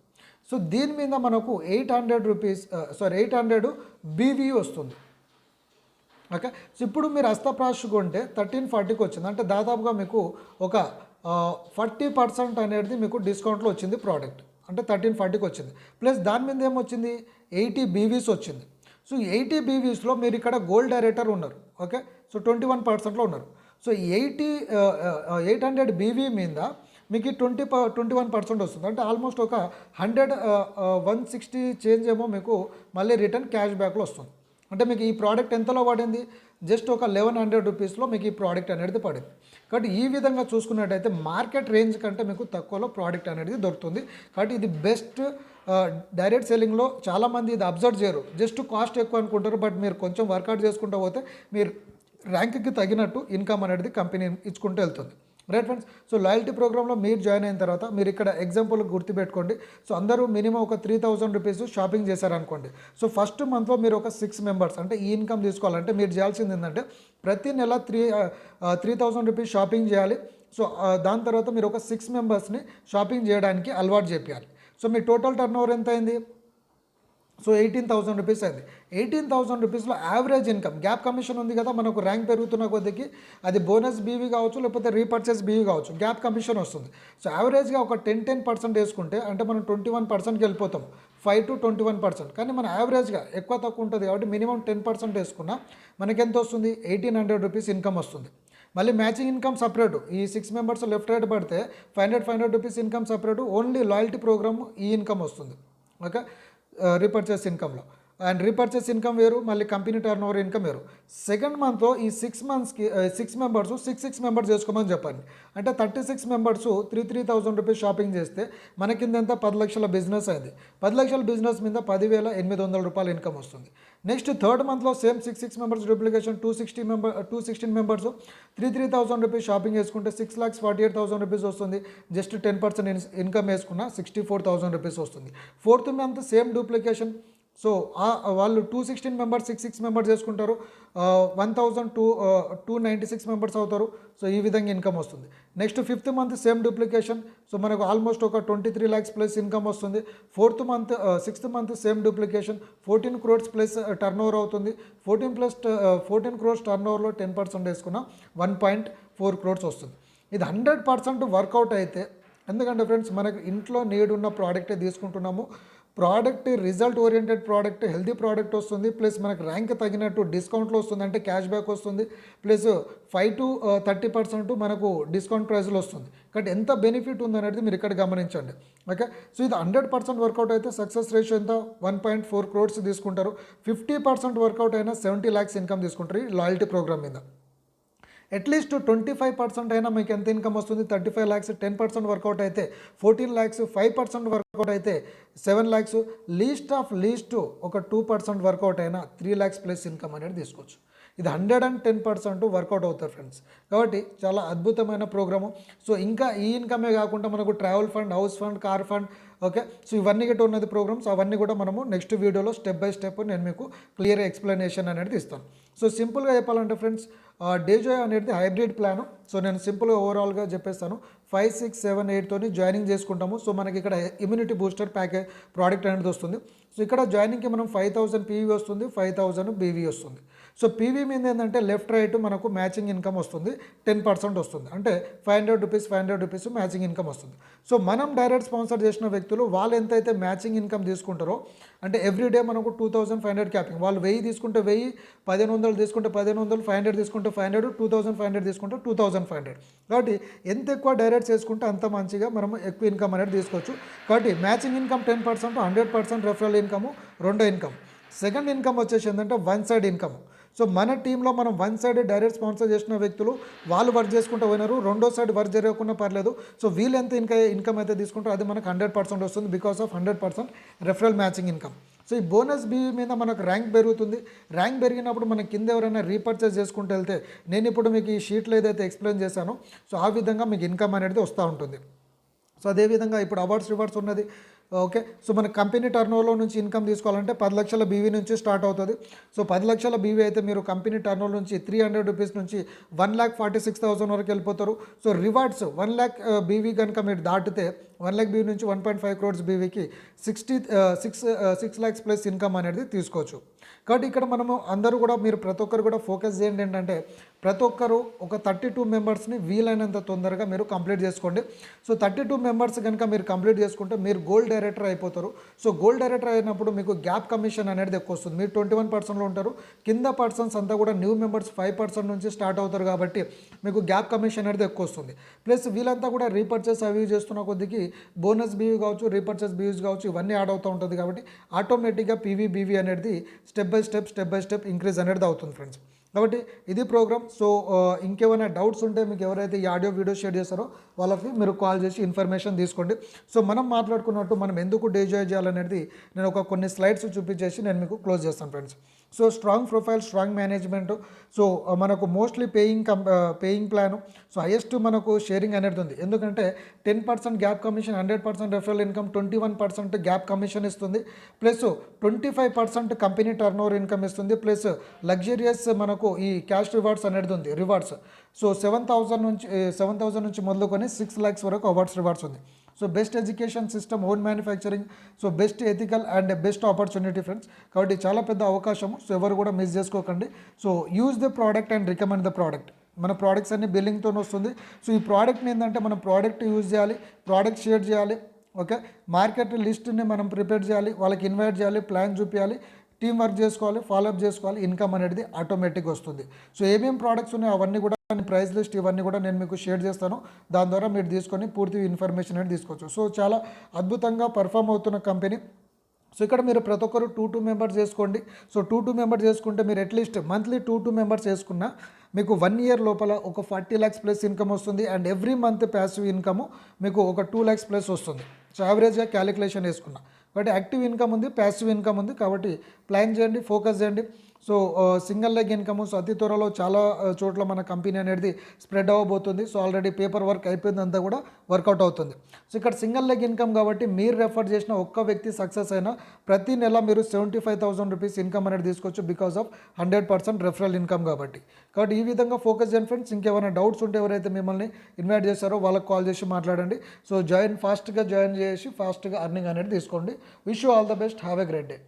సో దీని మీద మనకు 800 బీవీ వస్తుంది. ఓకే. సో ఇప్పుడు మీరు అస్తప్రాష్ కొంటే 1,340కి వచ్చింది, అంటే దాదాపుగా మీకు ఒక 40% అనేది మీకు డిస్కౌంట్లో వచ్చింది ప్రోడక్ట్, అంటే 1,340కి వచ్చింది. ప్లస్ దాని మీద ఏమొచ్చింది, 80 బీవీస్ వచ్చింది. సో 80 బీవీస్లో మీరు ఇక్కడ గోల్డ్ డైరెక్టర్ ఉన్నారు. ఓకే. సో 21%లో ఉన్నారు. సో 800 బీవీ మీద మీకు 21% వస్తుంది, అంటే ఆల్మోస్ట్ ఒక 160 చేంజ్ ఏమో మీకు మళ్ళీ రిటర్న్ క్యాష్ బ్యాక్లో వస్తుంది. అంటే మీకు ఈ ప్రోడక్ట్ ఎంతలో పడింది, జస్ట్ ఒక 1,100 రూపీస్లో మీకు ఈ ప్రోడక్ట్ అనేది పడింది. కాబట్టి ఈ విధంగా చూసుకున్నట్టయితే మార్కెట్ రేంజ్ కంటే మీకు తక్కువలో ప్రోడక్ట్ అనేది దొరుకుతుంది. కాబట్టి ఇది బెస్ట్ డైరెక్ట్ సెల్లింగ్లో. చాలామంది ఇది అబ్జర్వ్ చేయరు, జస్ట్ కాస్ట్ ఎక్కువ అనుకుంటారు. బట్ మీరు కొంచెం వర్కౌట్ చేసుకుంటూ పోతే మీరు ర్యాంక్కి తగినట్టు ఇన్కమ్ అనేది కంపెనీ ఇచ్చుకుంటూ వెళ్తుంది. Right friends. సో లాయల్టీ ప్రోగ్రామ్లో మీరు జాయిన్ అయిన తర్వాత మీరు ఇక్కడ ఎగ్జాంపుల్ గుర్తుపెట్టుకోండి. సో అందరూ మినిమం ఒక 3,000 రూపీస్ షాపింగ్ చేశారనుకోండి. సో ఫస్ట్ మంత్లో మీరు ఒక 6 మెంబర్స్ అంటే ఈ ఇన్కమ్ తీసుకోవాలంటే మీరు చేయాల్సింది ఏంటంటే ప్రతి నెల 3,000 రూపీస్ షాపింగ్ చేయాలి. సో దాని తర్వాత మీరు ఒక 6 మెంబర్స్ని షాపింగ్ చేయడానికి అలవాటు చేయాలి. సో మీ టోటల్ టర్న్ ఓవర్ ఎంత అయింది, సో 18,000 రూపీస్ అయింది. 18,000 రూపీస్లో యావరేజ్ ఇన్కమ్, గ్యాప్ కమిషన్ ఉంది కదా మనకు ర్యాంక్ పెరుగుతున్న కొద్దికి, అది బోనస్ బీవీ కావచ్చు లేకపోతే రీపర్చేస్ బీవీ కావచ్చు, గ్యాప్ కమిషన్ వస్తుంది. సో యావరేజ్గా ఒక 10% వేసుకుంటే అంటే మనం 21%కి వెళ్ళిపోతాం, 5 to 21%. కానీ మన యావరేజ్గా ఎక్కువ తక్కువ ఉంటుంది కాబట్టి మినిమం 10% వేసుకున్నా మనకెంత వస్తుంది, 1,800 రూపీస్ ఇన్కమ్ వస్తుంది. మళ్ళీ మ్యాచింగ్ ఇన్కమ్ సపరేటు, ఈ 6 మెంబర్స్ లెఫ్ట్ రైట్ పడితే 500 rupees income separate, only loyalty program ఈ ఇన్కమ్ వస్తుంది. ఓకే. రీపర్చేస్ ఇన్కమ్లో అండ్ రీపర్చేస్ ఇన్కమ్ వేరు, మళ్ళీ కంపెనీ టర్న్ ఓవర్ ఇన్కమ్ వేరు. సెకండ్ మంత్లో ఈ 6 మంత్స్కి 6 మెంబర్స్ 6 మెంబర్స్ చేసుకోమని చెప్పండి. అంటే 36 మెంబర్స్ 3,000 రూపీస్ షాపింగ్ చేస్తే మన కింద ఎంత, 10 లక్షల బిజినెస్ అయింది. 10 లక్షల బిజినెస్ మీద 10,800 రూపాయలు ఇన్కమ్ వస్తుంది. నెక్స్ట్ థర్డ్ మంత్లో same 6 members duplication 216 members 3,000 rupees shopping చేసుకుంటే 6,48,000 రూపీస్ వస్తుంది. జస్ట్ 10% ఇన్కమ్ వేసుకున్న 64,000 రూపీస్ వస్తుంది. Fourth month same duplication. So వాళ్ళు 216 మెంబర్స్ 6 మెంబర్స్ చేసుకుంటారు, 1,296 మెంబర్స్ అవుతారు. సో ఈ విధంగా ఇన్కమ్ వస్తుంది. Next fifth month same duplication. So మనకు ఆల్మోస్ట్ ఒక 23 lakhs ప్లస్ ఇన్కమ్ వస్తుంది. Sixth month same duplication 14 crores plus turn over అవుతుంది. 14 crores టర్న్ ఓవర్లో 10% వేసుకున్న 1.4 crores వస్తుంది. ఇది 100% వర్కౌట్ అయితే, ఎందుకంటే ఫ్రెండ్స్ మనకు ఇంట్లో నీడ్ ఉన్న ప్రోడక్టే తీసుకుంటున్నాము. Product result oriented product, healthy product వస్తుంది, ప్లస్ మనకు ర్యాంక్ తగినట్టు డిస్కౌంట్లో వస్తుంది, అంటే క్యాష్ బ్యాక్ వస్తుంది, ప్లస్ 5 to 30% మనకు డిస్కౌంట్ ప్రైస్లో వస్తుంది. కాబట్టి ఎంత బెనిఫిట్ ఉందనేది మీరు ఇక్కడ గమనించండి. ఓకే. సో ఇది 100% వర్కౌట్ అయితే సక్సెస్ రేషియో ఎంత, 1.4 crores తీసుకుంటారు. 50% వర్కౌట్ అయినా 70 lakhs ఇన్కమ్ తీసుకుంటారు ఈ లాయల్టీ ప్రోగ్రామ్ మీద. అట్లీస్ట్ 25% అయినా మీకు ఎంత ఇన్కమ్ వస్తుంది? 35 lakhs 10% వర్కౌట్ అయితే 14 lakhs, 5% వర్కౌట్ అయితే 7 lakhs, లీస్ట్ ఆఫ్ లీస్ట్ ఒక 2% వర్కౌట్ అయినా 3 lakhs ప్లస్ ఇన్కమ్ అనేది తీసుకోవచ్చు. ఇది 110% వర్కౌట్ అవుతారు ఫ్రెండ్స్. కాబట్టి చాలా అద్భుతమైన ప్రోగ్రాము. సో ఇంకా ఈ ఇన్కమే కాకుండా మనకు travel fund, house fund, car fund, okay. So ఇవన్నీ గిట్ట ఉన్నది ప్రోగ్రామ్స్, అవన్నీ కూడా మనము నెక్స్ట్ వీడియోలో స్టెప్ బై స్టెప్ నేను మీకు క్లియర్ ఎక్స్ప్లెనేషన్ అనేది ఇస్తాను. సో సింపుల్గా చెప్పాలంటే ఫ్రెండ్స్, డేజోయ్ అనేది హైబ్రిడ్ ప్లాను. సో నేను సింపుల్గా ఓవరాల్గా చెప్పేస్తాను. 5, 6, 7, 8తోని జాయినింగ్ చేసుకుంటాము. సో మనకి ఇక్కడ ఇమ్యూనిటీ బూస్టర్ ప్యాకేజ్ ప్రోడక్ట్ అనేది వస్తుంది. సో ఇక్కడ జాయినింగ్కి మనం 5000 పీవీ వస్తుంది, 5000 బీవీ వస్తుంది. సో పీవీ మీద ఏంటంటే లెఫ్ట్ రైట్ మనకు మ్యాచింగ్ ఇన్కమ్ వస్తుంది, 10% వస్తుంది. అంటే 500 రూపీస్ 500 రూపీస్ మ్యాచింగ్ ఇన్కమ్ వస్తుంది. సో మనం డైరెక్ట్ స్పాన్సర్ చేసిన వ్యక్తులు వాళ్ళు ఎంతైతే మ్యాచింగ్ ఇన్కమ్ తీసుకుంటారో, అంటే ఎవ్రీడే మనకు 2500 క్యాపింగ్, వాళ్ళు 1000 తీసుకుంటే 1000, 1500 తీసుకుంటే 1500, 500 తీసుకుంటే 500, 2500 తీసుకుంటే 2500. కాబట్టి ఎంత ఎక్కువ డైరెక్ట్ చేసుకుంటే అంత మంచిగా మనం ఎక్కువ ఇన్కమ్ అనేది తీసుకోవచ్చు. కాబట్టి మ్యాచింగ్ ఇన్కమ్ 10%, 100% రెఫరల్ ఇన్కమ్, రెండో ఇన్కమ్. సెకండ్ ఇన్కమ్ వచ్చేసి ఏంటంటే వన్ సైడ్ ఇన్కమ్. సో మన టీంలో మనం వన్ సైడ్ డైరెక్ట్ స్పాన్సర్ చేసిన వ్యక్తులు వాళ్ళు వర్క్ చేసుకుంటూ పోయినారు, రెండో సైడ్ వర్క్ జరగకుండా పర్లేదు. సో వీళ్ళు ఎంత ఇన్కమ్ అయితే తీసుకుంటారో అది మనకు 100% వస్తుంది, because of 100% referral matching income. So ఈ బోనస్ బీ మీద మనకు ర్యాంక్ పెరుగుతుంది. ర్యాంక్ పెరిగినప్పుడు మన కింద ఎవరైనా రీపర్చేస్ చేసుకుంటూ వెళ్తే, నేను ఇప్పుడు మీకు ఈ షీట్లో ఏదైతే ఎక్స్ప్లెయిన్ చేశానో, సో ఆ విధంగా మీకు ఇన్కమ్ అనేది వస్తూ ఉంటుంది. సో అదేవిధంగా ఇప్పుడు అవార్డ్స్ రివార్డ్స్ ఉన్నది, ఓకే. సో మన కంపెనీ టర్నోవర్లో నుంచి ఇన్కమ్ తీసుకోవాలంటే 10 లక్షల బీవీ నుంచి స్టార్ట్ అవుతుంది. సో 10 లక్షల బీవీ అయితే మీరు కంపెనీ టర్నోవర్ నుంచి 300 రూపీస్ నుంచి 1,46,000 వరకు వెళ్ళిపోతారు. సో రివార్డ్స్ 1 lakh బీవీ కనుక మీరు దాటితే 1 lakh బీవీ నుంచి 1.5 crores బీవీకి 6 lakhs ప్లస్ ఇన్కమ్ అనేది తీసుకోవచ్చు. కాబట్టి ఇక్కడ మనము అందరూ కూడా, మీరు ప్రతి ఒక్కరు కూడా ఫోకస్ చేయండి ఏంటంటే, ప్రతి ఒక్కరు ఒక 32 మెంబర్స్ని వీలైనంత తొందరగా మీరు కంప్లీట్ చేసుకోండి. సో 32 మెంబర్స్ కనుక మీరు కంప్లీట్ చేసుకుంటే మీరు గోల్డ్ డైరెక్టర్ అయిపోతారు. సో గోల్డ్ డైరెక్టర్ అయినప్పుడు మీకు గ్యాప్ కమిషన్ అనేది ఎక్కువ వస్తుంది. మీరు 21%లో ఉంటారు, కింద పర్సన్స్ అంతా కూడా న్యూ మెంబర్స్ 5% నుంచి స్టార్ట్ అవుతారు. కాబట్టి మీకు గ్యాప్ కమిషన్ అనేది ఎక్కువ వస్తుంది. ప్లస్ వీళ్ళంతా కూడా రీపర్చేస్ అవి చేస్తున్న కొద్దికి బోనస్ బీవీ కావచ్చు, రీపర్చేస్ బీవీస్ కావచ్చు, ఇవన్నీ యాడ్ అవుతూ ఉంటుంది. కాబట్టి ఆటోమేటిక్గా పీవీ బీవీ అనేది స్టెప్ బై స్టెప్ ఇంక్రీజ్ అనేది అవుతుంది ఫ్రెండ్స్. కాబట్టి ఇది ప్రోగ్రామ్. సో ఇంకేమైనా డౌట్స్ ఉంటే మీకు ఎవరైతే ఈ ఆడియో వీడియో షేర్ చేస్తారో వాళ్ళకి మీరు కాల్ చేసి ఇన్ఫర్మేషన్ తీసుకోండి. సో మనం మాట్లాడుకున్నట్టు మనం ఎందుకు డేజోయ్ చేయాలనేది నేను కొన్ని స్లైడ్స్ చూపించేసి నేను మీకు క్లోజ్ చేస్తాను friends. So strong profile, strong management. So మనకు mostly paying plan. So highest మనకు షేరింగ్ అనేది ఉంది. ఎందుకంటే 10% gap commission, 100% referral income, 21% gap commission ఇస్తుంది. ప్లస్ 25% కంపెనీ టర్నోవర్ ఇన్కమ్ ఇస్తుంది. ప్లస్ లగ్జరియస్ మనకు ఈ క్యాష్ రివార్డ్స్ అనేది ఉంది, రివార్డ్స్. సో 7,000 నుంచి మొదలుకొని 6 lakhs వరకు అవార్డ్స్ రివార్డ్స్ ఉంది. So best education system, own manufacturing, so best ethical and best opportunity friends. కాబట్టి చాలా పెద్ద అవకాశము. సో ఎవరు కూడా మిస్ చేసుకోకండి. So use the product and recommend the product. మన ప్రోడక్ట్స్ అన్ని బిల్లింగ్తో వస్తుంది. సో ఈ ప్రోడక్ట్ని ఏంటంటే మనం ప్రోడక్ట్ యూజ్ చేయాలి, ప్రోడక్ట్ షేర్ చేయాలి, ఓకే. మార్కెట్ లిస్ట్ని మనం ప్రిపేర్ చేయాలి, వాళ్ళకి ఇన్వైట్ చేయాలి, ప్లాన్ చూపించాలి, టీం వర్క్ చేసుకోవాలి, ఫాలోఅప్ చేసుకోవాలి, ఇన్కమ్ అనేది ఆటోమేటిక్గా వస్తుంది. సో ఏమేమి ప్రోడక్ట్స్ ఉన్నాయో అవన్నీ కూడా, ప్రైస్ లిస్ట్ ఇవన్నీ కూడా నేను మీకు షేర్ చేస్తాను. దాని ద్వారా మీరు తీసుకొని పూర్తి ఇన్ఫర్మేషన్ అనేది తీసుకోవచ్చు. సో చాలా అద్భుతంగా పర్ఫామ్ అవుతున్న కంపెనీ. సో ఇక్కడ మీరు ప్రతి ఒక్కరు 2 మెంబర్స్ చేసుకోండి. సో 2 మెంబర్స్ చేసుకుంటే మీరు అట్లీస్ట్ మంత్లీ 2 మెంబర్స్ చేసుకున్నా మీకు 1 year లోపల ఒక 40 lakhs ప్లస్ ఇన్కమ్ వస్తుంది. And every month passive income మీకు ఒక 2 lakhs ప్లస్ వస్తుంది. సో యావరేజ్గా క్యాలిక్యులేషన్ వేసుకున్నా. కాబట్టి యాక్టివ్ ఇన్కమ్ ఉంది, ప్యాసివ్ ఇన్కమ్ ఉంది. కాబట్టి ప్లాన్ చేయండి, ఫోకస్ చేయండి. So single leg income. So అతి త్వరలో చాలా చోట్ల మన కంపెనీ అనేది స్ప్రెడ్ అవ్వబోతుంది. సో ఆల్రెడీ పేపర్ వర్క్ అయిపోయిందంతా కూడా వర్కౌట్ అవుతుంది. సో ఇక్కడ సింగిల్ లెగ్ ఇన్కమ్ కాబట్టి మీరు రెఫర్ చేసిన ఒక్క వ్యక్తి సక్సెస్ అయినా ప్రతి నెల మీరు 75,000 రూపీస్ ఇన్కమ్ అనేది తీసుకోవచ్చు, బికాస్ ఆఫ్ 100% రెఫరల్ ఇన్కమ్ కాబట్టి. కాబట్టి ఈ విధంగా ఫోకస్ చేయండి ఫ్రెండ్స్. ఇంకేమైనా డౌట్స్ ఉంటే ఎవరైతే మిమ్మల్ని ఇన్వైట్ చేస్తారో వాళ్ళకి కాల్ చేసి మాట్లాడండి. సో ఫాస్ట్గా జాయిన్ చేసి ఫాస్ట్గా అర్నింగ్ అనేది తీసుకోండి. Wish you all the best. Have a great day.